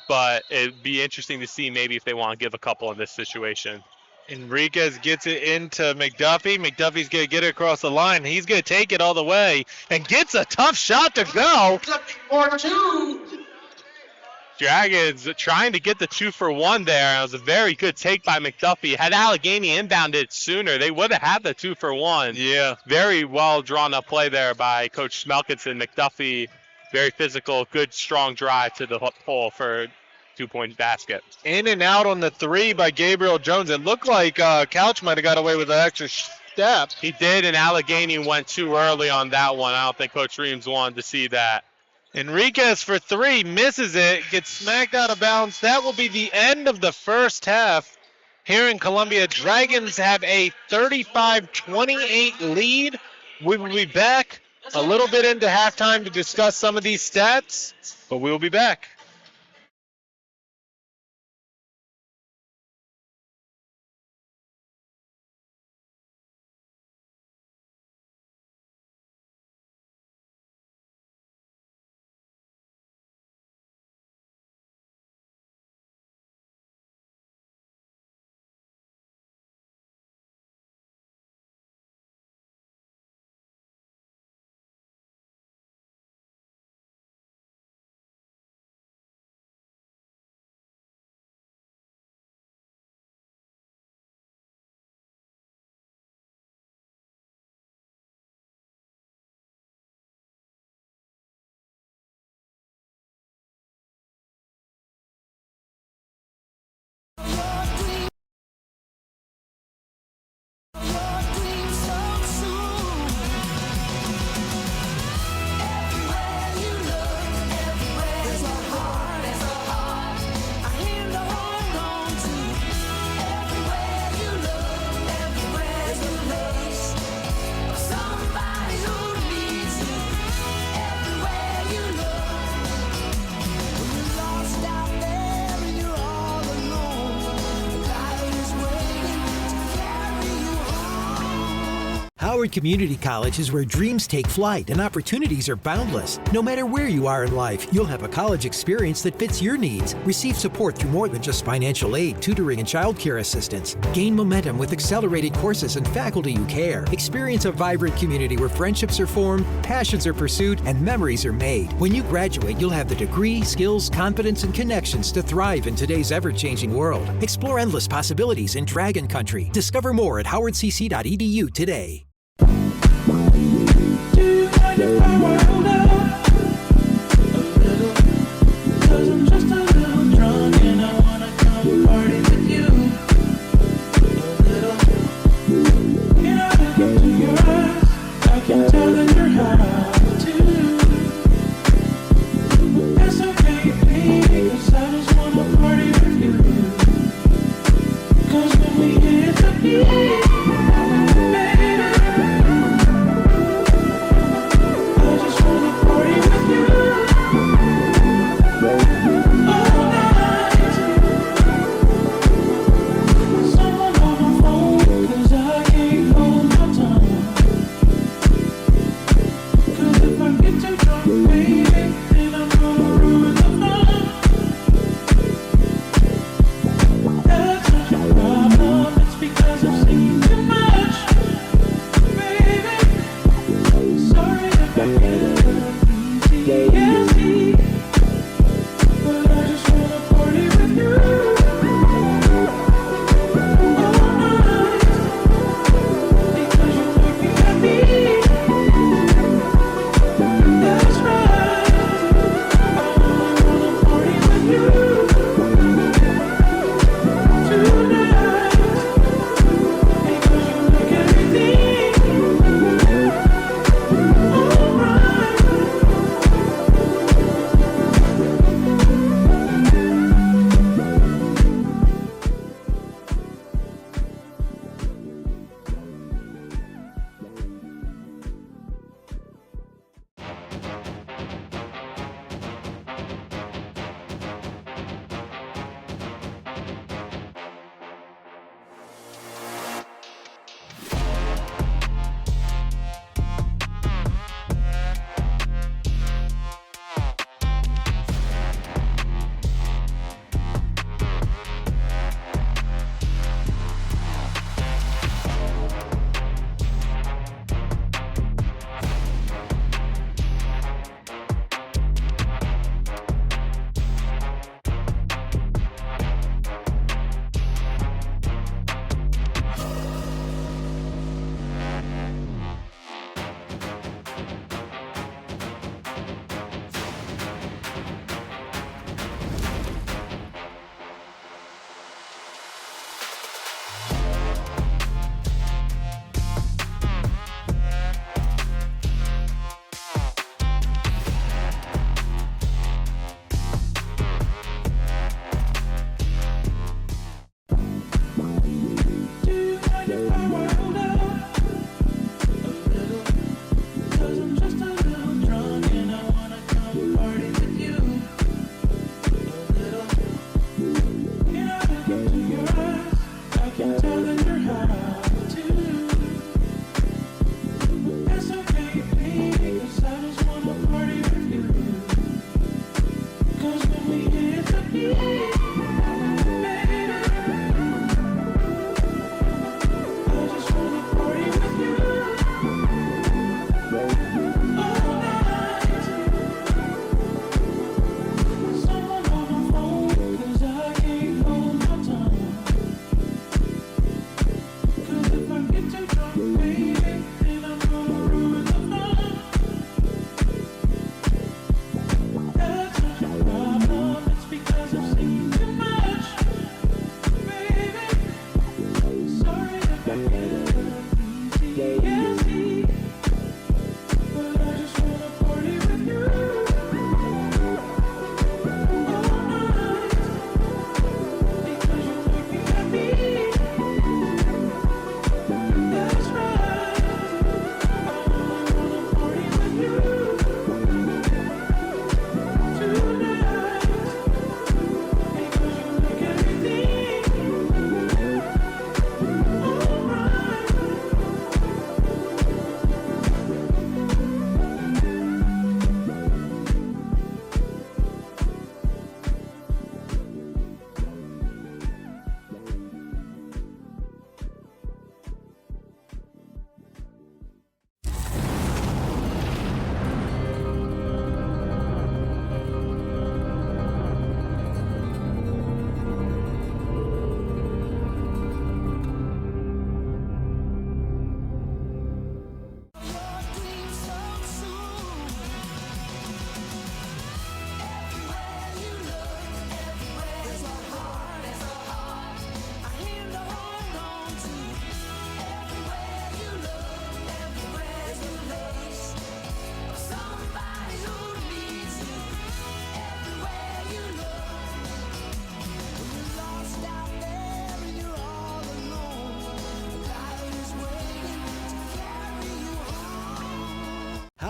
But it'd be interesting to see maybe if they want to give a couple in this situation. Enriquez gets it into McDuffie. McDuffie's going to get it across the line. He's going to take it all the way and gets a tough shot to go. For 2. Dragons trying to get the 2-for-1 there. It was a very good take by McDuffie. Had Allegany inbounded sooner, they would have had the 2-for-1. Yeah. Very well drawn up play there by Coach Smelkinson. McDuffie, very physical, good, strong drive to the hole for 2-point basket. In and out on the 3 by Gabriel Jones. It looked like Couch might have got away with an extra step. He did, and Allegany went too early on that one. I don't think Coach Reams wanted to see that. Enriquez for three, misses it, gets smacked out of bounds. That will be the end of the first half. Here in Columbia, Dragons have a 35-28 lead. We will be back a little bit into halftime to discuss some of these stats, but we will be back. Howard Community College is where dreams take flight and opportunities are boundless. No matter where you are in life, you'll have a college experience that fits your needs. Receive support through more than just financial aid, tutoring, and childcare assistance. Gain momentum with accelerated courses and faculty you care. Experience a vibrant community where friendships are formed, passions are pursued, and memories are made. When you graduate, you'll have the degree, skills, confidence, and connections to thrive in today's ever-changing world. Explore endless possibilities in Dragon Country. Discover more at howardcc.edu today. Cause when we hit the beat, baby,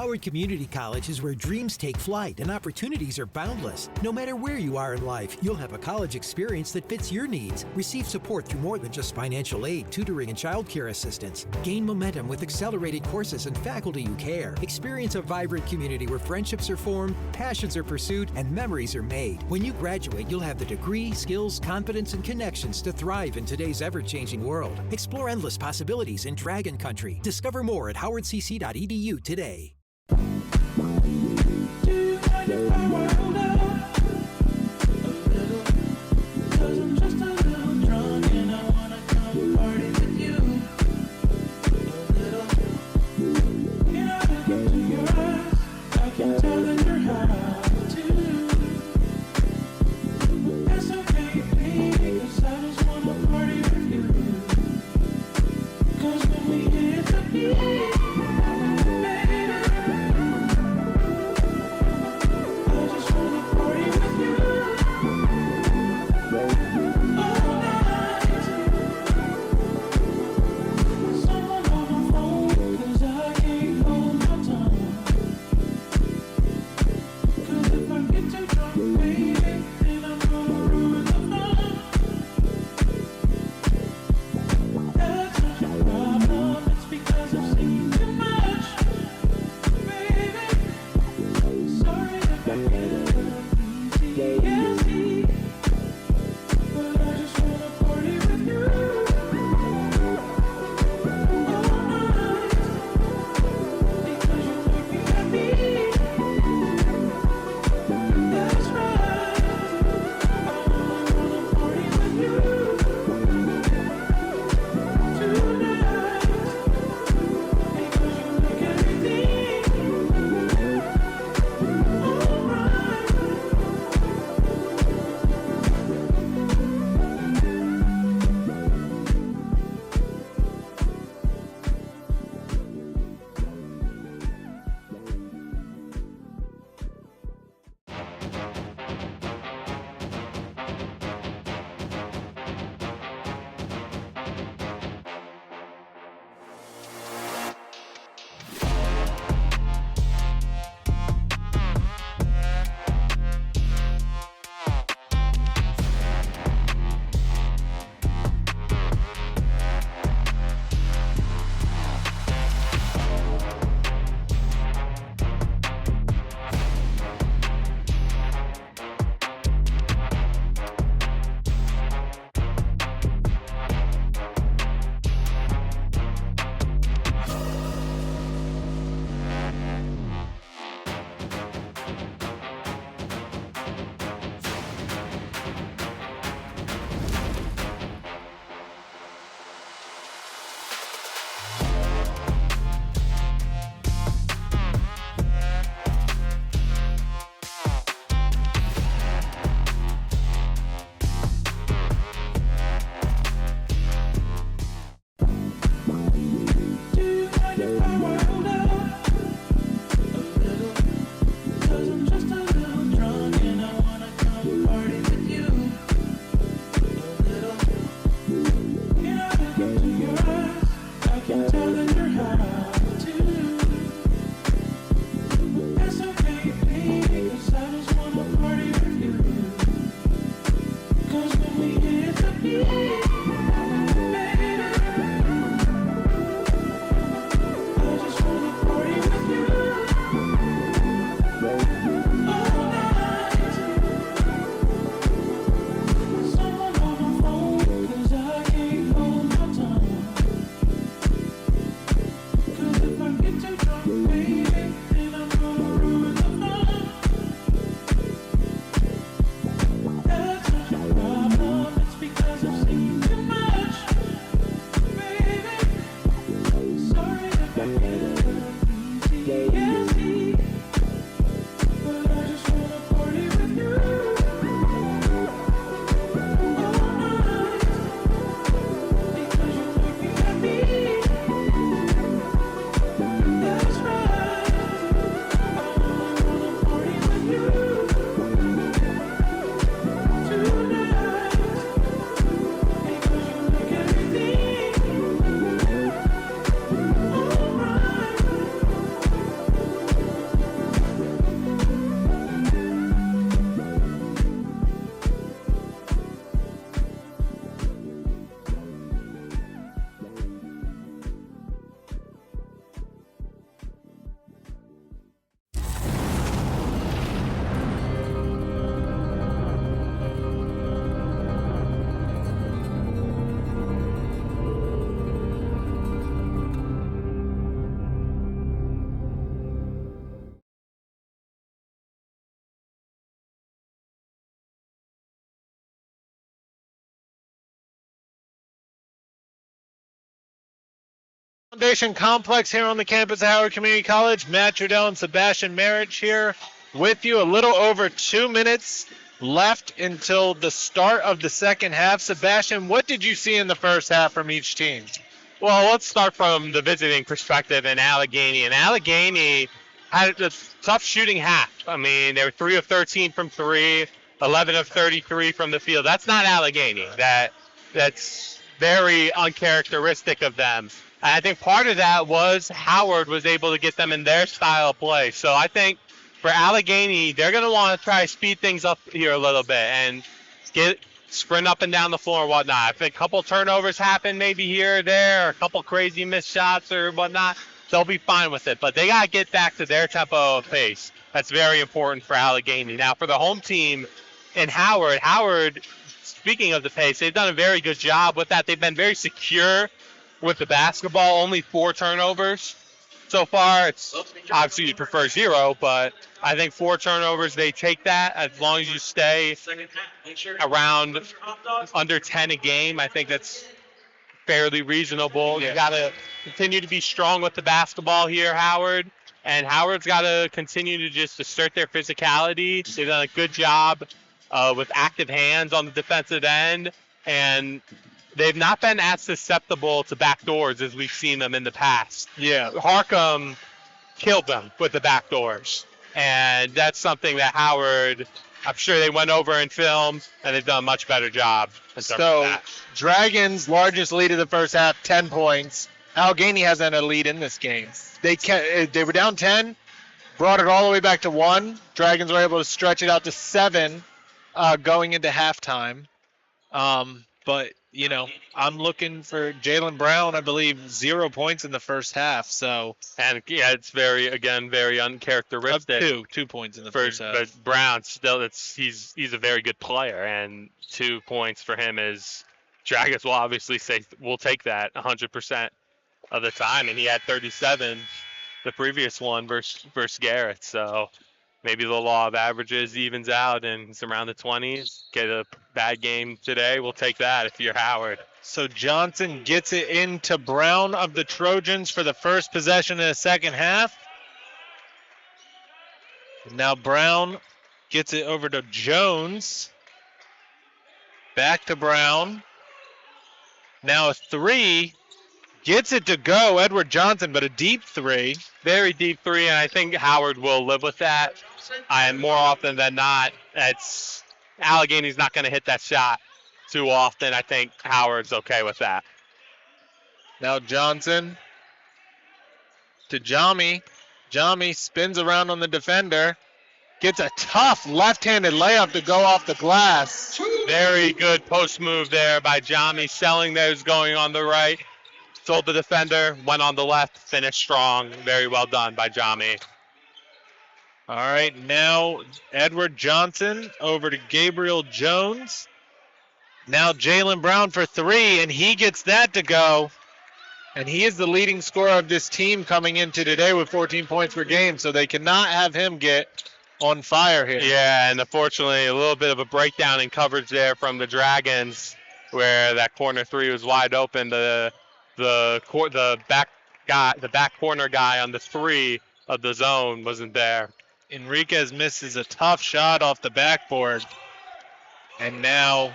Howard Community College is where dreams take flight and opportunities are boundless. No matter where you are in life, you'll have a college experience that fits your needs. Receive support through more than just financial aid, tutoring, and childcare assistance. Gain momentum with accelerated courses and faculty who care. Experience a vibrant community where friendships are formed, passions are pursued, and memories are made. When you graduate, you'll have the degree, skills, confidence, and connections to thrive in today's ever-changing world. Explore endless possibilities in Dragon Country. Discover more at howardcc.edu today. Do you mind if I wild out a little? 'Cause I'm just a little drunk and I wanna come party with you a little. Can I look into your eyes? I can tell that you're high too. But that's okay with me, 'cause I just wanna party with you. 'Cause when we hit the beat, baby, Foundation Complex here on the campus of Howard Community College. Matt Trudell and Sebastian Marich here with you. A little over 2 minutes left until the start of the second half. Sebastian, what did you see in the first half from each team? Well, let's start from the visiting perspective in Allegheny. And Allegheny had a tough shooting half. I mean, they were 3 of 13 from 3, 11 of 33 from the field. That's not Allegheny. That's very uncharacteristic of them. And I think part of that was Howard was able to get them in their style of play. So I think for Allegheny, they're going to want to try to speed things up here a little bit and sprint up and down the floor and whatnot. If a couple turnovers happen maybe here or there, or a couple crazy missed shots or whatnot, they'll be fine with it. But they got to get back to their tempo of pace. That's very important for Allegheny. Now, for the home team in Howard, speaking of the pace, they've done a very good job with that. They've been very secure with the basketball, only 4 turnovers so far. It's obviously you prefer 0, but I think 4 turnovers, they take that as long as you stay around under 10 a game. I think that's fairly reasonable. You got to continue to be strong with the basketball here, Howard. And Howard's got to continue to just assert their physicality. They've done a good job with active hands on the defensive end. And they've not been as susceptible to backdoors as we've seen them in the past. Yeah. Harkham killed them with the backdoors. And that's something that Howard, I'm sure they went over in film, and they've done a much better job. So, Dragons' largest lead of the first half, 10 points. Allegheny hasn't had a lead in this game. They were down 10, brought it all the way back to 1. Dragons were able to stretch it out to 7 going into halftime. But, you know, I'm looking for Jalen Brown, I believe, 0 points in the first half. So, and yeah, it's very uncharacteristic. 2 points in the first half. But Brown still, he's a very good player, and 2 points for him is Dragons will obviously say we'll take that 100% of the time, and he had 37 the previous one versus Garrett. So maybe the law of averages evens out and he's around the 20s. Get a bad game today, we'll take that if you're Howard. So Johnson gets it into Brown of the Trojans for the first possession in the second half. Now Brown gets it over to Jones. Back to Brown. Now a 3. Gets it to go, Edward Johnson, but a deep 3. Very deep 3, and I think Howard will live with that. And more often than not, Allegany's not going to hit that shot too often. I think Howard's okay with that. Now Johnson to Jami. Jami spins around on the defender. Gets a tough left-handed layup to go off the glass. Very good post move there by Jami. Selling those going on the right. Told the defender, went on the left, finished strong. Very well done by Jami. All right, now Edward Johnson over to Gabriel Jones. Now Jalen Brown for 3, and he gets that to go. And he is the leading scorer of this team coming into today with 14 points per game, so they cannot have him get on fire here. Yeah, and unfortunately a little bit of a breakdown in coverage there from the Dragons where that corner 3 was wide open. The back corner guy on the 3 of the zone wasn't there. Enriquez misses a tough shot off the backboard. And now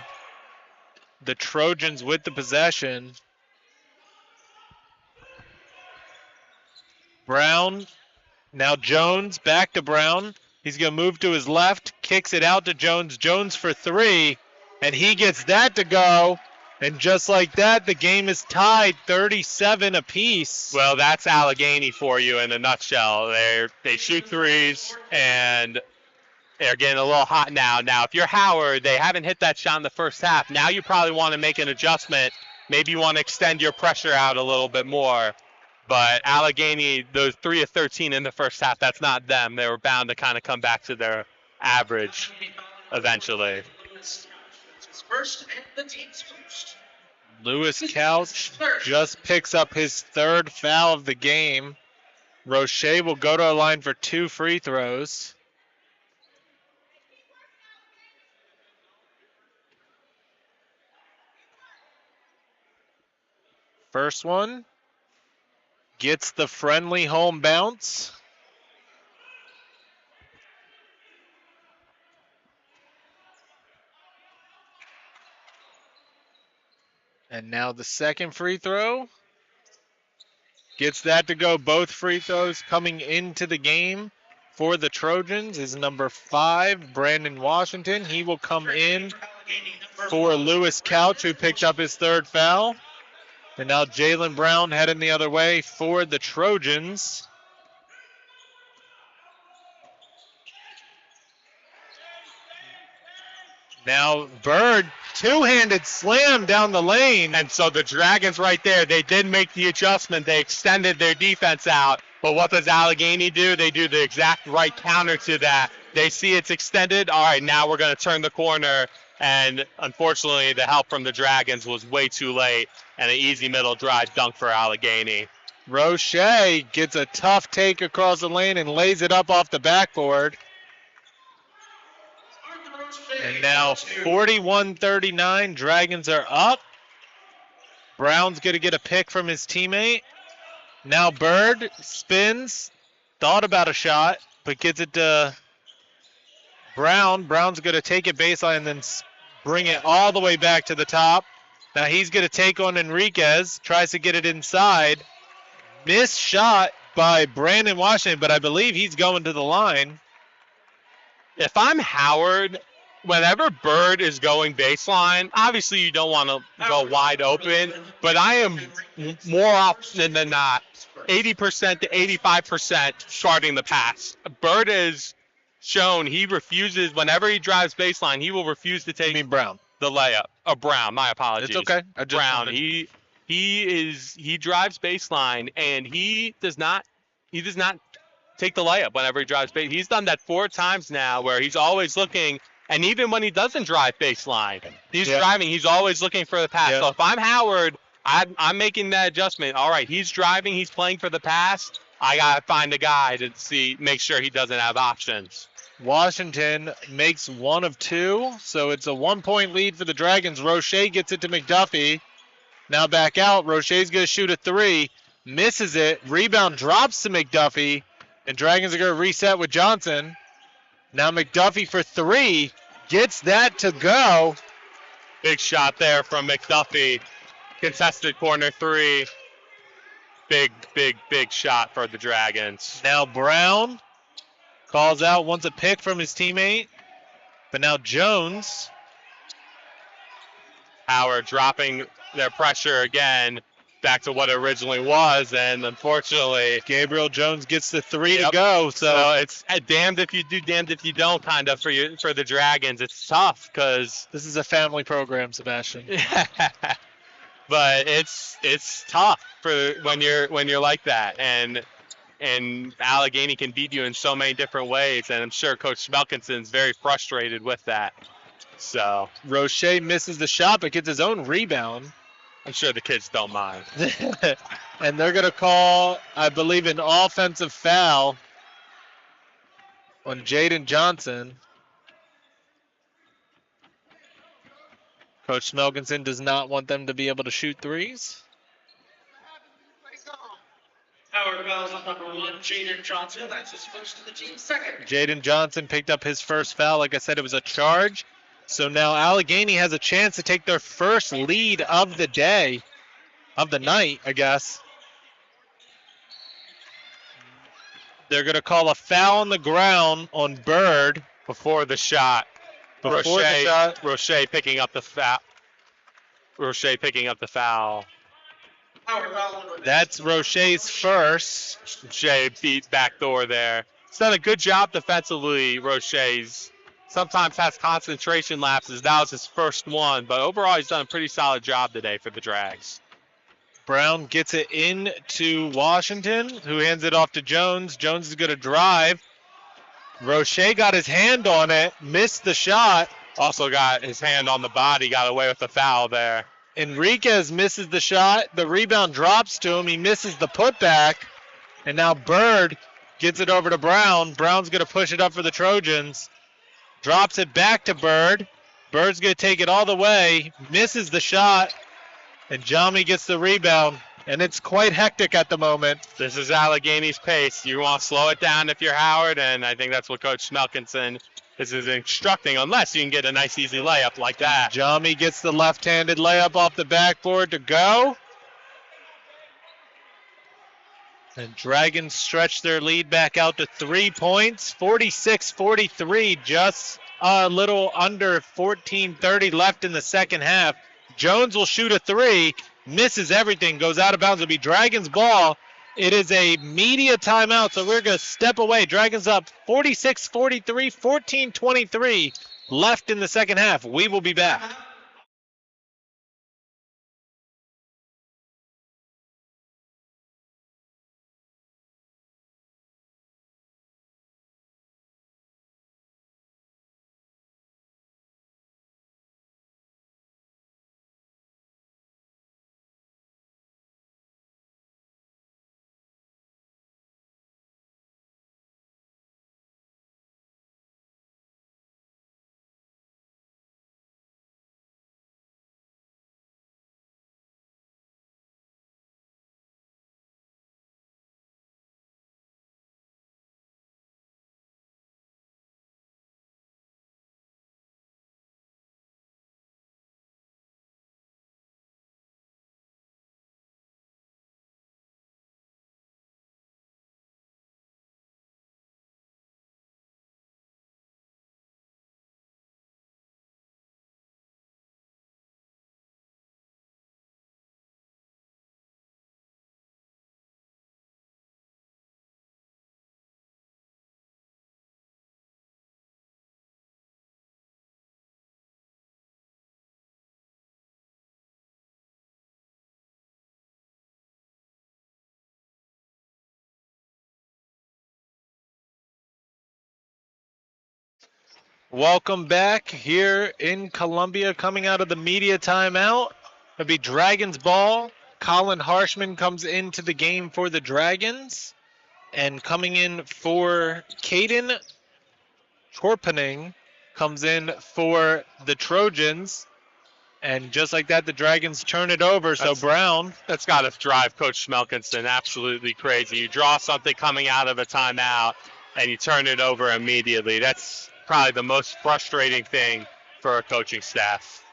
the Trojans with the possession. Brown, now Jones, back to Brown. He's going to move to his left, kicks it out to Jones. Jones for 3, and he gets that to go. And just like that, the game is tied 37 apiece. Well, that's Allegany for you in a nutshell. They shoot 3s, and they're getting a little hot now. Now, if you're Howard, they haven't hit that shot in the first half. Now you probably want to make an adjustment. Maybe you want to extend your pressure out a little bit more. But Allegany, those 3 of 13 in the first half, that's not them. They were bound to kind of come back to their average eventually. First and the team's first. Lewis Couch just picks up his 3rd foul of the game. Roche will go to a line for 2 free throws. First one gets the friendly home bounce. And now the second free throw. Gets that to go. Both free throws coming into the game for the Trojans is number 5, Brandon Washington. He will come in for Lewis Couch, who picked up his 3rd foul. And now Jalen Brown heading the other way for the Trojans. Now Bird, two-handed slam down the lane. And so the Dragons right there, they did make the adjustment. They extended their defense out. But what does Allegany do? They do the exact right counter to that. They see it's extended. All right, now we're going to turn the corner. And unfortunately, the help from the Dragons was way too late. And an easy middle drive dunk for Allegany. Roche gets a tough take across the lane and lays it up off the backboard. And now 41-39, Dragons are up. Brown's going to get a pick from his teammate. Now Bird spins, thought about a shot, but gets it to Brown. Brown's going to take it baseline and then bring it all the way back to the top. Now he's going to take on Enriquez, tries to get it inside. Missed shot by Brandon Washington, but I believe he's going to the line. If I'm Howard, whenever Bird is going baseline, obviously you don't want to go wide open, but I am more often than not 80% to 85% starting the pass. Bird has shown he refuses, whenever he drives baseline, he will refuse to take Brown. the layup. Brown, my apologies. It's okay. Brown, he drives baseline, and he does not take the layup whenever he drives baseline. He's done that 4 times now where he's always looking, and even when he doesn't drive baseline, he's driving, he's always looking for the pass. So if I'm Howard, I'm making that adjustment. All right, he's driving, he's playing for the pass. I got to find a guy to make sure he doesn't have options. Washington makes 1 of 2, so it's a 1-point lead for the Dragons. Roche gets it to McDuffie. Now back out. Roche's going to shoot a 3. Misses it. Rebound drops to McDuffie. And Dragons are going to reset with Johnson. Now McDuffie for 3. Gets that to go. Big shot there from McDuffie. Contested corner 3. Big shot for the Dragons. Now Brown calls out, wants a pick from his teammate. But now Jones. Howard dropping their pressure again back to what it originally was, and unfortunately Gabriel Jones gets the 3 to go. So it's damned if you do, damned if you don't, kind of for the Dragons. It's tough because this is a family program, Sebastian. But it's tough for when you're like that, and Allegany can beat you in so many different ways, and I'm sure Coach Smelkinson's very frustrated with that. So Roche misses the shot but gets his own rebound. I'm sure the kids don't mind. And they're going to call, I believe, an offensive foul on Jaden Johnson. Coach Smelkinson does not want them to be able to shoot threes. Howard fouls on number 1, Jaden Johnson. That's his first of the team's second. Jaden Johnson picked up his first foul. Like I said, it was a charge. So now Allegany has a chance to take their first lead of the day, of the night, I guess. They're going to call a foul on the ground on Bird. Before the shot. Roche picking up the foul. Roche picking up the foul. That's Roche's first. Roche beat backdoor there. He's done a good job defensively, Roche's. Sometimes has concentration lapses. That was his first one, but overall he's done a pretty solid job today for the Drags. Brown gets it in to Washington, who hands it off to Jones. Jones is going to drive. Roche got his hand on it, missed the shot. Also got his hand on the body, got away with the foul there. Enriquez misses the shot. The rebound drops to him. He misses the putback. And now Bird gets it over to Brown. Brown's going to push it up for the Trojans. Drops it back to Bird. Bird's going to take it all the way. Misses the shot. And Jami gets the rebound. and it's quite hectic at the moment. This is Allegany's pace. You want to slow it down if you're Howard, and I think that's what Coach Smelkinson is instructing, unless you can get a nice easy layup like that. Jami gets the left-handed layup off the backboard to go. And Dragons stretch their lead back out to 3 points, 46-43, just a little under 14:30 left in the second half. Jones will shoot a three, misses everything, goes out of bounds. It'll be Dragons ball. It is a media timeout, so we're going to step away. Dragons up 46-43, 14-23 left in the second half. We will be back. Welcome back here in Columbia, coming out of the media timeout. It'll be Dragons ball. Colin Harshman comes into the game for the Dragons. And coming in for Caden Chorpening comes in for the Trojans. And just like that, the Dragons turn it over. So Brown. That's got to drive Coach Smelkinson absolutely crazy. You draw something coming out of a timeout, and you turn it over immediately. That's probably the most frustrating thing for a coaching staff.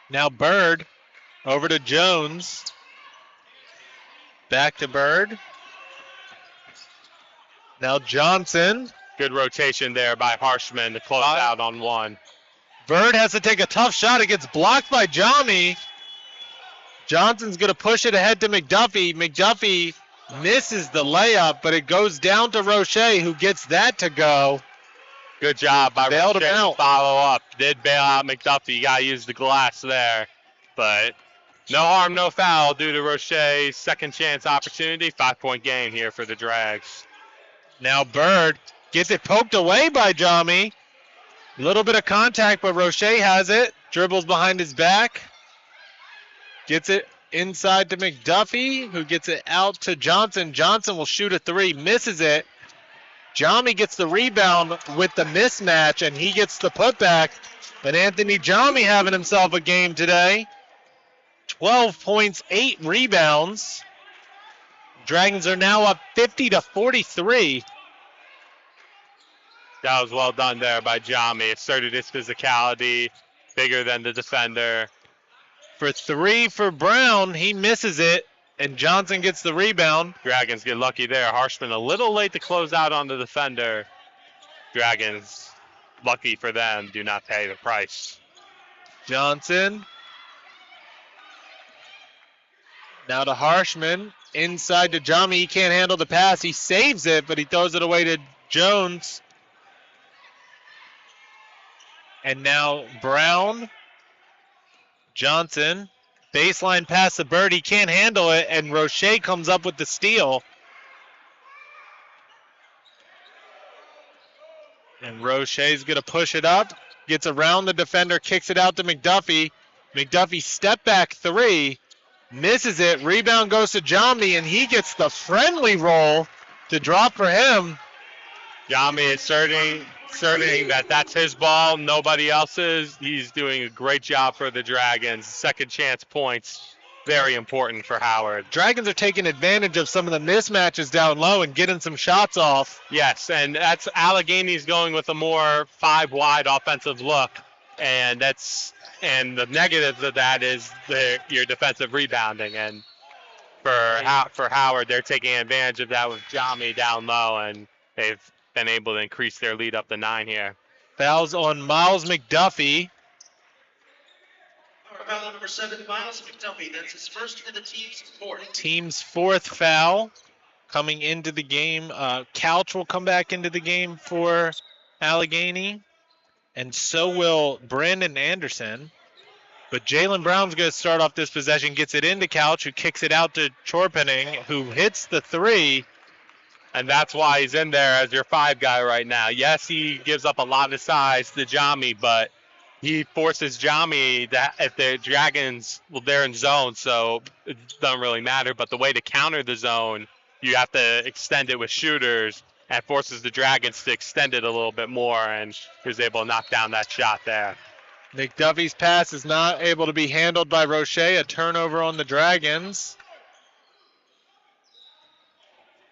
Now Bird over to Jones. Back to Bird. Now Johnson. Good rotation there by Harshman to close out on one. Bird has to take a tough shot. It gets blocked by Jami. Johnson's going to push it ahead to McDuffie. McDuffie misses the layup, but it goes down to Roche, who gets that to go. Good job by Bailed Roche him out. to follow up. Did bail out McDuffie. You got to use the glass there. But no harm, no foul due to Roche's second chance opportunity. 5-point game here for the Drags. Now Bird gets it poked away by Jami. A little bit of contact, but Roche has it. Dribbles behind his back. Gets it inside to McDuffie, who gets it out to Johnson. Johnson will shoot a three, misses it. Jami gets the rebound with the mismatch, and he gets the putback. But Anthony Jami having himself a game today. 12 points, 8 rebounds. Dragons are now up 50-43. That was well done there by Jami. Asserted his physicality, bigger than the defender. For three for Brown, he misses it, and Johnson gets the rebound. Dragons get lucky there. Harshman a little late to close out on the defender. Dragons, lucky for them, do not pay the price. Johnson. Now to Harshman. Inside to Jami. He can't handle the pass. He saves it, but he throws it away to Jones. And now Brown. Johnson. Baseline pass to Bird. He can't handle it, and Roche comes up with the steal. And Roche's going to push it up. Gets around the defender, kicks it out to McDuffie. McDuffie step back three. Misses it. Rebound goes to Jami, and he gets the friendly roll to drop for him. Jami is asserting that that's his ball, nobody else's. He's doing a great job for the Dragons. Second chance points very important for Howard. Dragons are taking advantage of some of the mismatches down low and getting some shots off. Yes, and that's Allegany's going with a more 5-wide offensive look, and the negatives of that is your defensive rebounding. And for Howard, they're taking advantage of that with Jami down low, and they've been able to increase their lead up to 9 here. Fouls on Miles McDuffie. Foul number 7, Miles McDuffie. That's his first and the team's fourth. Team's 4th foul coming into the game. Couch will come back into the game for Allegany, and so will Brandon Anderson. But Jalen Brown's going to start off this possession, gets it into Couch, who kicks it out to Chorpening, who hits the 3. And that's why he's in there as your 5 guy right now. Yes, he gives up a lot of size to Jami, but he forces Jami that if the Dragons, well, they're in zone, so it doesn't really matter. But the way to counter the zone, you have to extend it with shooters, and forces the Dragons to extend it a little bit more, and he was able to knock down that shot there. McDuffie's pass is not able to be handled by Roche. A turnover on the Dragons.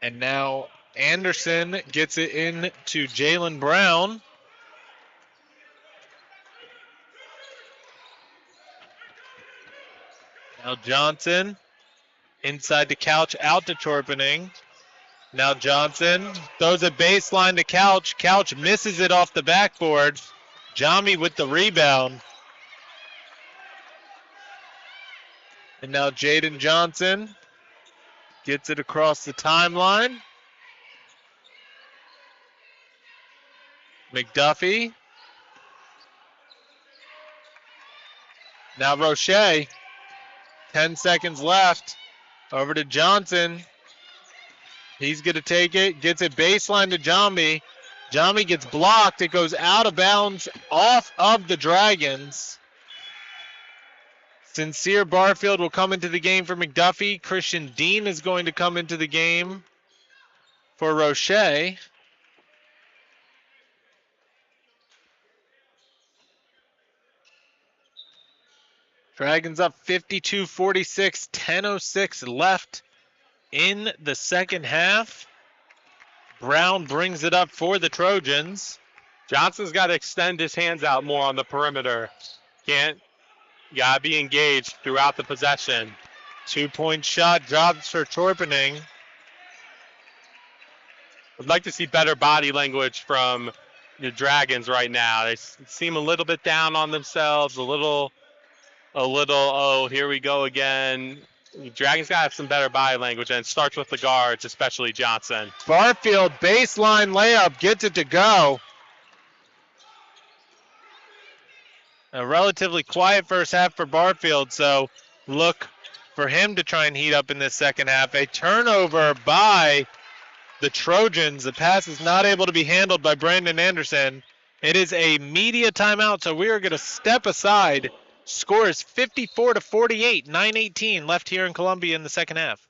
And now Anderson gets it in to Jalen Brown. Now Johnson inside the Couch, out to Chorpening. Now Johnson throws a baseline to Couch. Couch misses it off the backboard. Jami with the rebound. And now Jaden Johnson gets it across the timeline. McDuffie. Now Roche. 10 seconds left. Over to Johnson. He's going to take it. Gets it baseline to Jami. Jami gets blocked. It goes out of bounds off of the Dragons. Sincere Barfield will come into the game for McDuffie. Christian Dean is going to come into the game for Roche. Dragons up 52-46, 10:06 left in the second half. Brown brings it up for the Trojans. Johnson's got to extend his hands out more on the perimeter. You got to be engaged throughout the possession. 2-point shot drops for Chorpening. I'd like to see better body language from the Dragons right now. They seem a little bit down on themselves, a little, oh, here we go again. The Dragons got to have some better body language, and it starts with the guards, especially Johnson. Barfield, baseline layup, gets it to go. A relatively quiet first half for Barfield, so look for him to try and heat up in this second half. A turnover by the Trojans. The pass is not able to be handled by Brandon Anderson. It is a media timeout, so we are going to step aside. Score is 54-48, 9:18 left here in Columbia in the second half.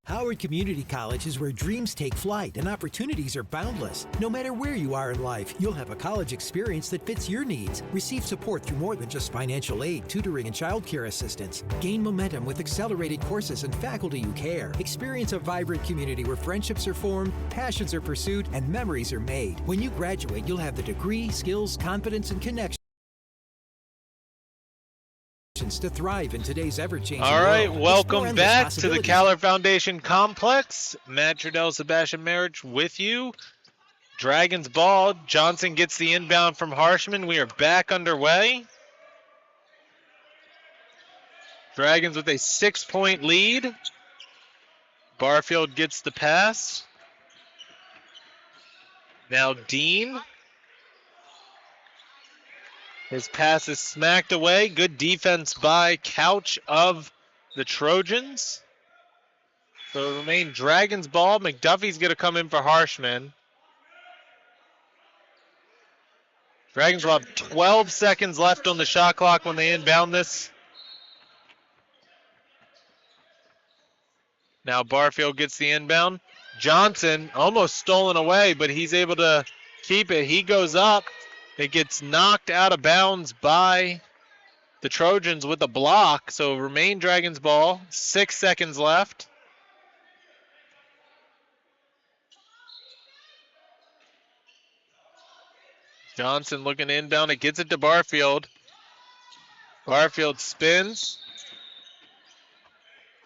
Howard Community College is where dreams take flight and opportunities are boundless. No matter where you are in life, you'll have a college experience that fits your needs. Receive support through more than just financial aid, tutoring, and childcare assistance. Gain momentum with accelerated courses and faculty who care. Experience a vibrant community where friendships are formed, passions are pursued, and memories are made. When you graduate, you'll have the degree, skills, confidence, and connections to thrive in today's ever-changing All right, world. welcome Explore endless back to the possibilities. Caller Foundation Complex. Matt Trudell, Sebastian Marriage with you. Dragons ball. Johnson gets the inbound from Harshman. We are back underway. Dragons with a 6-point lead. Barfield gets the pass. Now Dean. His pass is smacked away. Good defense by Couch of the Trojans. So it remain Dragons ball. McDuffie's going to come in for Harshman. Dragons will have 12 seconds left on the shot clock when they inbound this. Now Barfield gets the inbound. Johnson almost stolen away, but he's able to keep it. He goes up. It gets knocked out of bounds by the Trojans with a block. So remain Dragons ball. 6 seconds left. Johnson looking inbound. It gets it to Barfield. Barfield spins.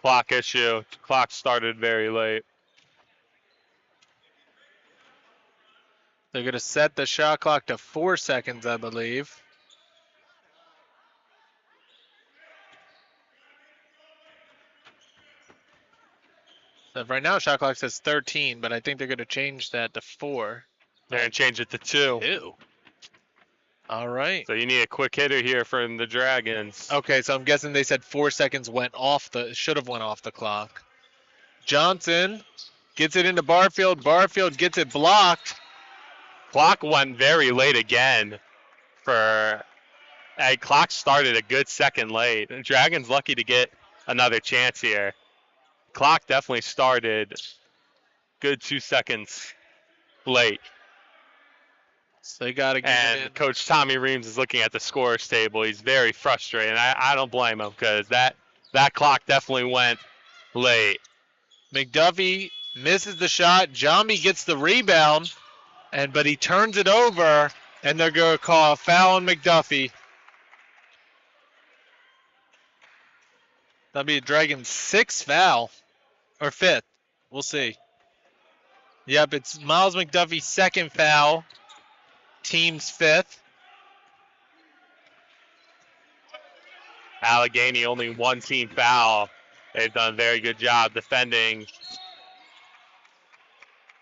Clock issue. Clock started very late. They're going to set the shot clock to 4 seconds, I believe. So right now, shot clock says 13, but I think they're going to change that to 4. They're going to change it to 2. 2. All right. So you need a quick hitter here from the Dragons. Okay, so I'm guessing they said 4 seconds should have went off the clock. Johnson gets it into Barfield. Barfield gets it blocked. Clock went very late again. Clock started a good second late. And Dragons lucky to get another chance here. Clock definitely started good 2 seconds late. So they got to get it in. And Coach Tommy Reams is looking at the scorers table. He's very frustrated. And I don't blame him because that clock definitely went late. McDuffie misses the shot. Jambi gets the rebound, but he turns it over, and they're going to call a foul on McDuffie. That'll be a Dragons' 6th foul, or 5th. We'll see. Yep, it's Miles McDuffie's 2nd foul. Team's 5th. Allegany only 1 team foul. They've done a very good job defending.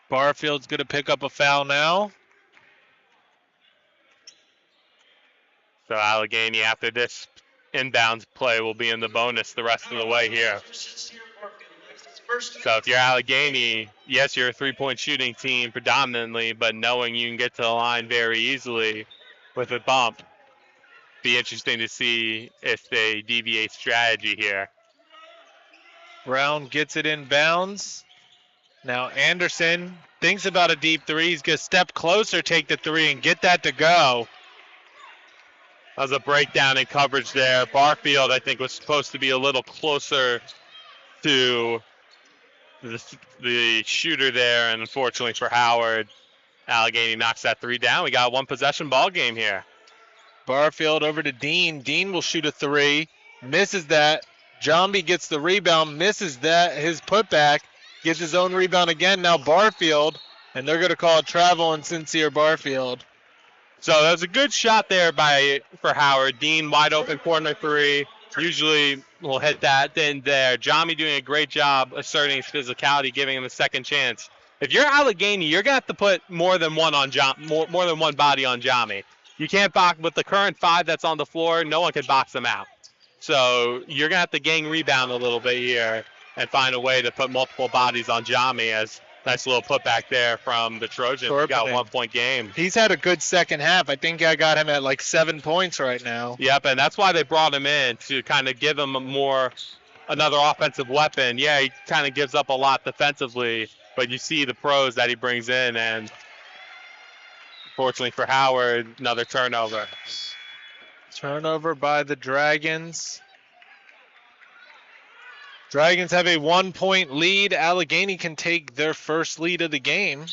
Barfield's going to pick up a foul now. So Allegany, after this inbounds play, will be in the bonus the rest of the way here. So if you're Allegany, yes, you're a 3-point shooting team predominantly, but knowing you can get to the line very easily with a bump, be interesting to see if they deviate strategy here. Brown gets it in bounds. Now Anderson thinks about a deep 3. He's going to step closer, take the 3, and get that to go. That was a breakdown in coverage there. Barfield, I think, was supposed to be a little closer to the shooter there, and unfortunately for Howard, Allegany knocks that 3 down. We got a 1-possession ball game here. Barfield over to Dean. Dean will shoot a 3. Misses that. Jambi gets the rebound. Misses that. His putback. Gets his own rebound again. Now Barfield. And they're going to call it travel on Sincere Barfield. So that was a good shot there for Howard. Dean wide open corner 3. Usually will hit that in there. Jambi doing a great job asserting his physicality, giving him a second chance. If you're Allegany, you're gonna have to put more than one body on Jambi. You can't box with the current 5 that's on the floor. No one can box them out. So you're gonna have to gang rebound a little bit here and find a way to put multiple bodies on Jambi. As nice little putback there from the Trojans. We got a 1-point game. He's had a good second half. I think I got him at like 7 points right now. Yep, and that's why they brought him in, to kind of give him another offensive weapon. Yeah, he kind of gives up a lot defensively, but you see the pros that he brings in, and fortunately for Howard, another turnover. Turnover by the Dragons. Dragons have a 1-point lead. Allegany can take their first lead of the game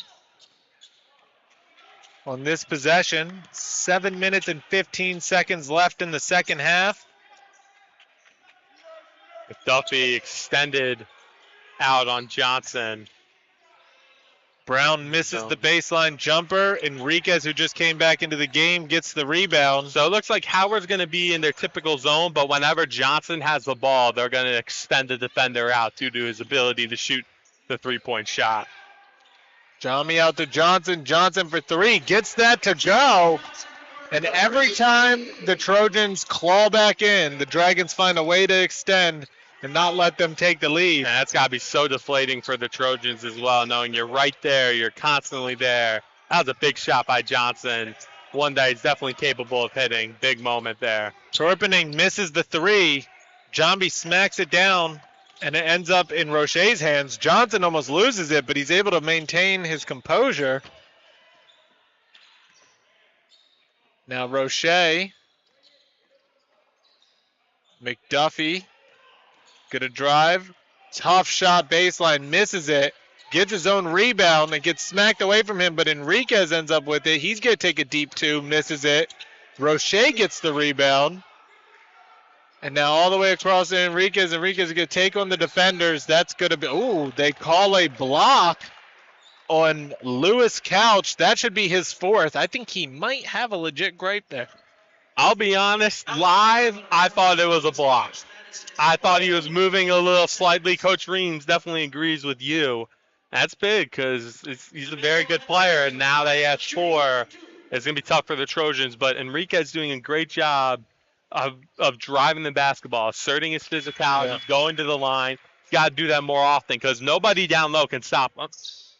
on this possession. 7 minutes and 15 seconds left in the second half. McDuffie extended out on Johnson. Brown misses the baseline jumper. Enriquez, who just came back into the game, gets the rebound. So it looks like Howard's going to be in their typical zone, but whenever Johnson has the ball, they're going to extend the defender out due to his ability to shoot the three-point shot. Jami out to Johnson. Johnson for three. Gets that to go. And every time the Trojans claw back in, the Dragons find a way to extend and not let them take the lead. And that's got to be so deflating for the Trojans as well, knowing you're right there, you're constantly there. That was a big shot by Johnson. One that he's definitely capable of hitting. Big moment there. Torpening misses the three. Jambi smacks it down, and it ends up in Roche's hands. Johnson almost loses it, but he's able to maintain his composure. Now Roche. McDuffie. Gonna drive. Tough shot baseline. Misses it. Gets his own rebound. It gets smacked away from him, but Enriquez ends up with it. He's gonna take a deep two. Misses it. Roche gets the rebound. And now all the way across to Enriquez. Enriquez is gonna take on the defenders. That's gonna be, ooh, they call a block on Lewis Couch. That should be his fourth. I think he might have a legit gripe there. I'll be honest, live, I thought it was a block. I thought he was moving a little slightly. Coach Reams definitely agrees with you. That's big because he's a very good player, and now that he has four, it's going to be tough for the Trojans. But Enriquez doing a great job of driving the basketball, asserting his physicality, going to the line. He's got to do that more often because nobody down low can stop him.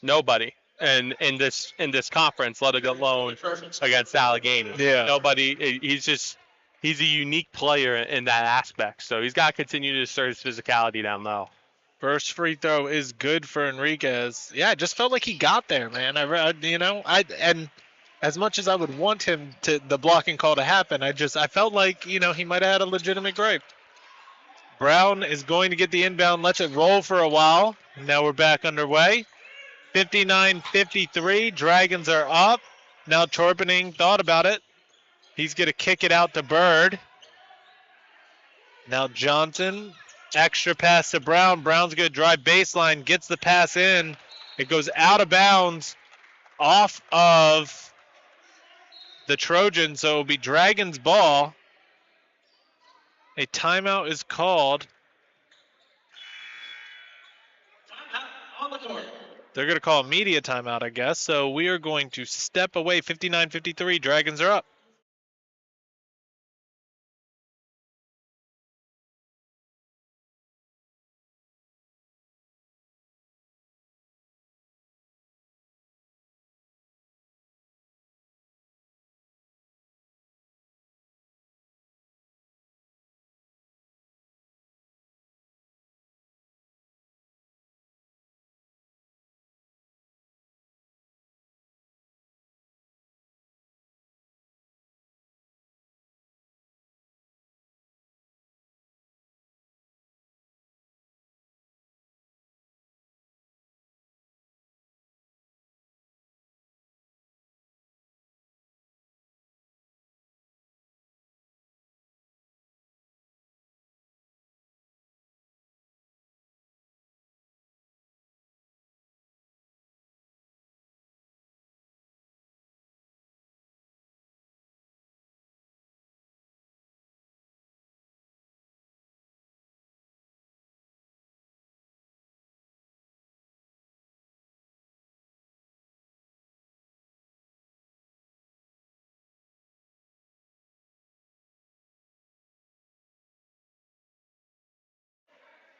Nobody. And in this conference, let alone against Alleghany. Yeah. Nobody. He's a unique player in that aspect. So he's got to continue to assert his physicality down low. First free throw is good for Enriquez. Yeah, it just felt like he got there, man. And as much as I would want him to the blocking call to happen, I felt like, he might have had a legitimate gripe. Brown is going to get the inbound, lets it roll for a while. Now we're back underway. 59-53. Dragons are up. Now Torpening thought about it. He's going to kick it out to Bird. Now Johnson, extra pass to Brown. Brown's going to drive baseline, gets the pass in. It goes out of bounds off of the Trojans, so it'll be Dragons ball. A timeout is called. On the court. They're going to call a media timeout, I guess. So we are going to step away. 59-53. Dragons are up.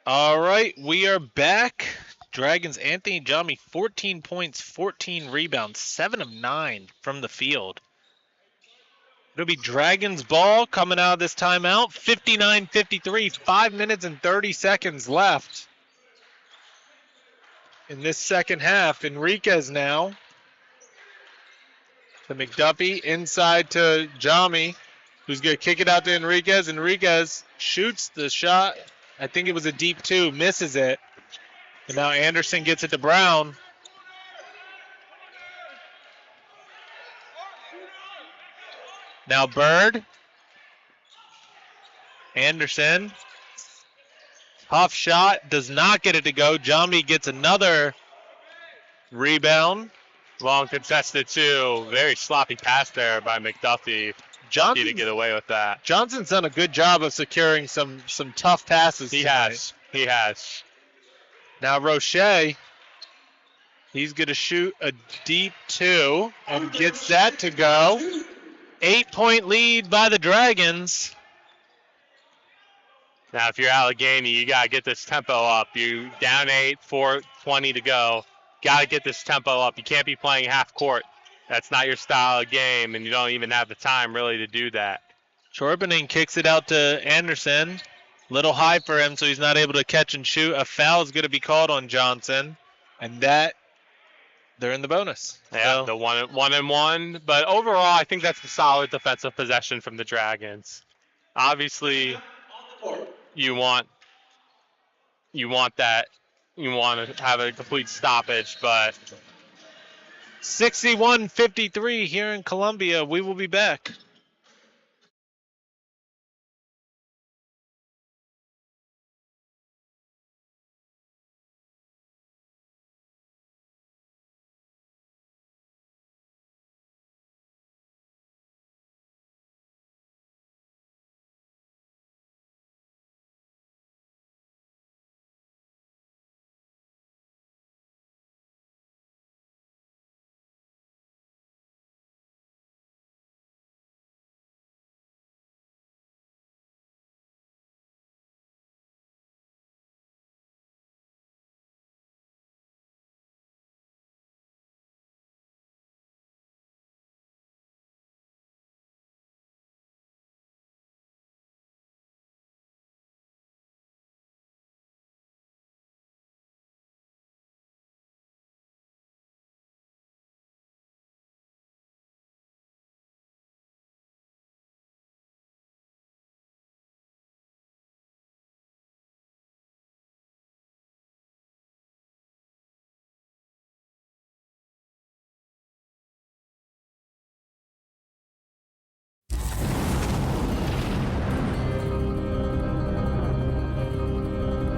All right, we are back. Dragons, Anthony Jami, 14 points, 14 rebounds, 7 of 9 from the field. It'll be Dragons ball coming out of this timeout. 59-53, 5 minutes and 30 seconds left in this second half. Enriquez now to McDuffie, inside to Jami, who's going to kick it out to Enriquez. Enriquez shoots the shot. I think it was a deep two, misses it. And now Anderson gets it to Brown. Now Bird. Anderson. Tough shot, does not get it to go. Jami gets another Rebound. Long contested too. Very sloppy pass there by McDuffie. Lucky to get away with that. Johnson's done a good job of securing some tough passes. He tonight. has. Now Roche, he's going to shoot a deep 2 and gets that to go. 8-point lead by the Dragons. Now, if you're Allegheny, you got to get this tempo up. You down 8, 4:20 to go. Got to get this tempo up. You can't be playing half court. That's not your style of game, and you don't even have the time really to do that. Chorpening kicks it out to Anderson. Little high for him, so he's not able to catch and shoot. A foul is going to be called on Johnson, and that they're in the bonus. Yeah, So, the one and one. But overall, I think that's a solid defensive possession from the Dragons. Obviously, you want that. You want to have a complete stoppage, but 61-53 here in Columbia. We will be back.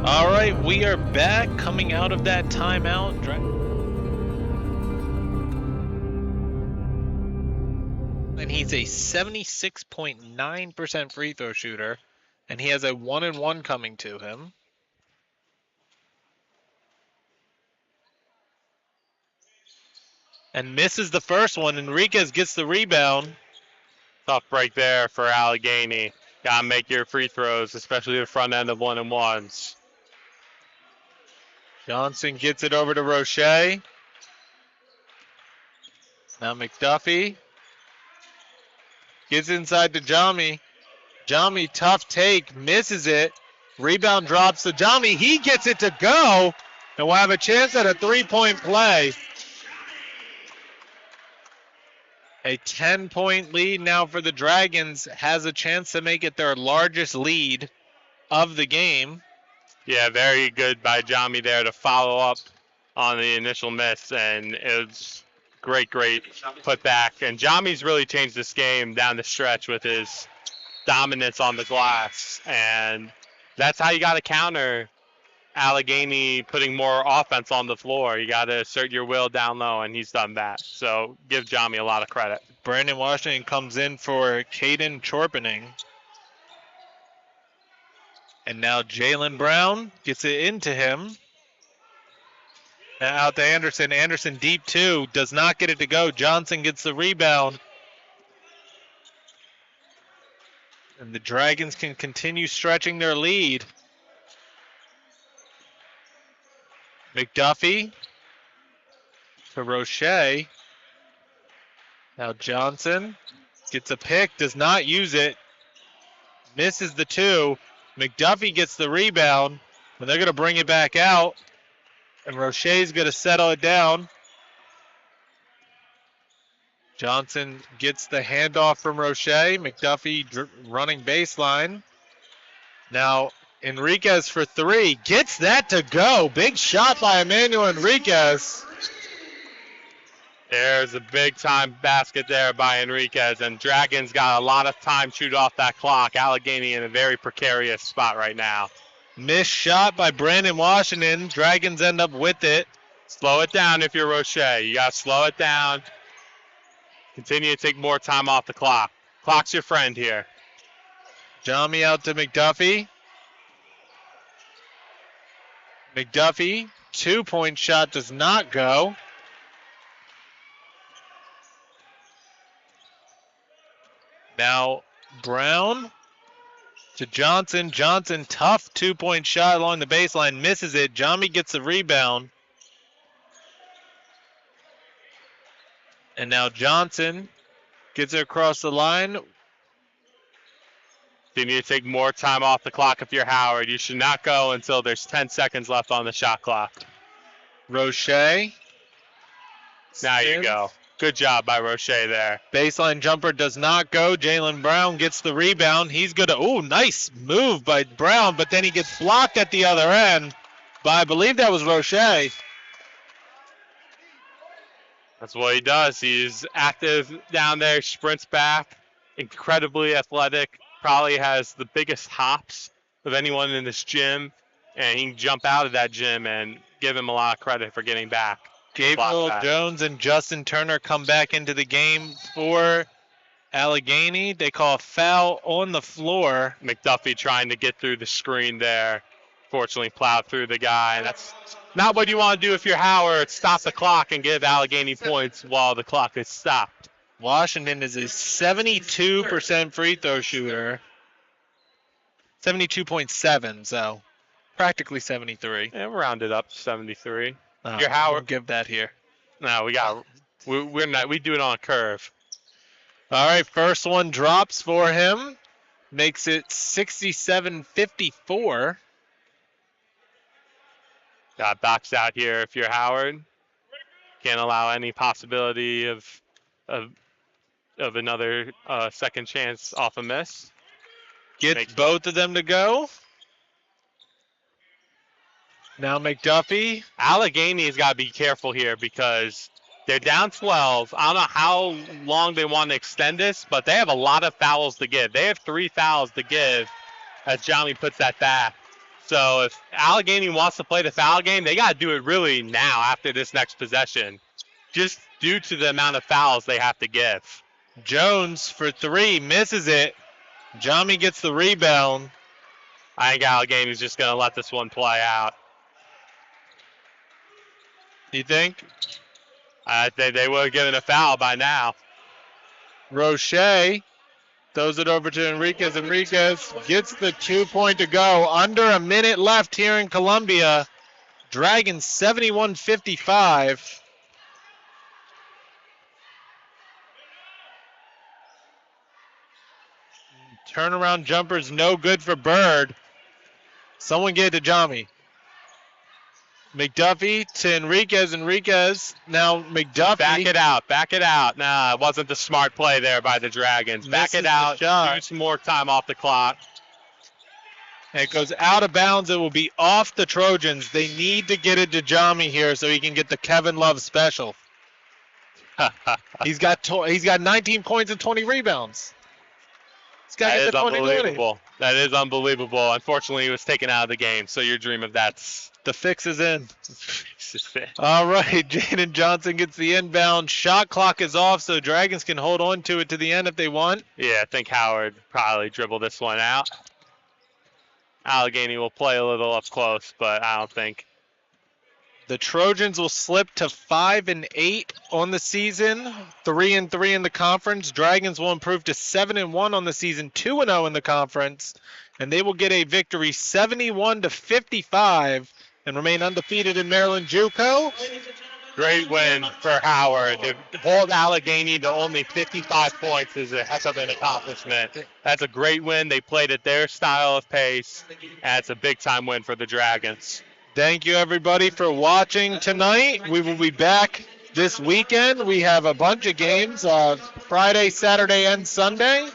All right, we are back coming out of that timeout. And he's a 76.9% free throw shooter, and he has a 1-and-1 coming to him. And misses the first one. Enriquez gets the rebound. tough break there for Allegheny. Got to make your free throws, especially the front end of 1-and-1s. Johnson gets it over to Roche. Now McDuffie gets inside to Jami. Jami, tough take, misses it. Rebound drops to Jami. He gets it to go, and we'll have a chance at a three-point play. A 10-point lead now for the Dragons. Has a chance to make it their largest lead of the game. Yeah, very good by Jami there to follow up on the initial miss, and it was great put back. And Jami's really changed this game down the stretch with his dominance on the glass, and that's how you got to counter Allegheny putting more offense on the floor. You got to assert your will down low, and he's done that. So give Jami a lot of credit. Brandon Washington comes in for Caden Chorpening. And now Jalen Brown gets it into him. Now out to Anderson. Anderson deep 2. Does not get it to go. Johnson gets the rebound. And the Dragons can continue stretching their lead. McDuffie to Roche. Now Johnson gets a pick. Does not use it. Misses the 2. McDuffie gets the rebound, and they're going to bring it back out. And Roche's going to settle it down. Johnson gets the handoff from Roche. McDuffie running baseline. Now Enriquez for 3. Gets that to go. Big shot by Emmanuel Enriquez. There's a big-time basket there by Enriquez, and Dragons got a lot of time to shoot off that clock. Allegheny in a very precarious spot right now. Missed shot by Brandon Washington. Dragons end up with it. Slow it down if you're Roche. You got to slow it down. Continue to take more time off the clock. Clock's your friend here. Jami out to McDuffie. McDuffie, 2-point shot does not go. Now Brown to Johnson. Johnson, tough 2-point shot along the baseline, misses it. Jami gets the rebound. And now Johnson gets it across the line. You need to take more time off the clock if you're Howard. You should not go until there's 10 seconds left on the shot clock. Roche. Now you go. Good job by Roche there. Baseline jumper does not go. Jalen Brown gets the rebound. He's going to, ooh, nice move by Brown, but then he gets blocked at the other end by, I believe that was Roche. That's what he does. He's active down there, sprints back, incredibly athletic, probably has the biggest hops of anyone in this gym, and he can jump out of that gym and give him a lot of credit for getting back. Gabriel Jones and Justin Turner come back into the game for Allegany. They call a foul on the floor. McDuffie trying to get through the screen there. Fortunately plowed through the guy. That's not what you want to do if you're Howard. Stop the clock and give Allegany points while the clock is stopped. Washington is a 72% free throw shooter. 72.7, so practically 73. Yeah, we'll round it up to 73. You're Howard. Give that here. No, we're not. We do it on a curve. All right, first one drops for him. Makes it 67-54. Got boxed out here if you're Howard. Can't allow any possibility of another second chance off a miss. Gets both of them to go. Now McDuffie. Allegany's got to be careful here because they're down 12. I don't know how long they want to extend this, but they have a lot of fouls to give. They have 3 fouls to give as Jami puts that back. So if Allegany wants to play the foul game, they got to do it really now after this next possession, just due to the amount of fouls they have to give. Jones for 3, misses it. Jami gets the rebound. I think Allegany's just going to let this one play out. You think? I think they would have given a foul by now. Roche throws it over to Enriquez. Enriquez gets the 2-point to go. Under a minute left here in Columbia. Dragons 71-55. Turnaround jumper's no good for Bird. Someone get it to Jami. McDuffie to Enriquez. Enriquez, now McDuffie. Back it out. Nah, it wasn't the smart play there by the Dragons. Back it out. Use some more time off the clock. And it goes out of bounds. It will be off the Trojans. They need to get it to Jami here so he can get the Kevin Love special. He's got 19 points and 20 rebounds. That is unbelievable. That is unbelievable. Unfortunately, he was taken out of the game, so your dream of that's the fix is in. All right, Jaden Johnson gets the inbound. Shot clock is off, so Dragons can hold on to it to the end if they want. Yeah, I think Howard probably dribbled this one out. Allegany will play a little up close, but I don't think. The Trojans will slip to 5-8 on the season, 3-3 in the conference. Dragons will improve to 7-1 on the season, 2-0 in the conference, and they will get a victory 71-55 and remain undefeated in Maryland JUCO. Great win for Howard. To hold Allegany to only 55 points is a heck of an accomplishment. That's a great win. They played at their style of pace, and it's a big-time win for the Dragons. Thank you, everybody, for watching tonight. We will be back this weekend. We have a bunch of games Friday, Saturday, and Sunday.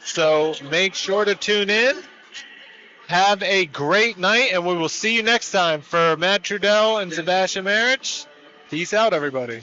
So make sure to tune in. Have a great night, and we will see you next time. For Matt Trudell and Sebastian Marich, peace out, everybody.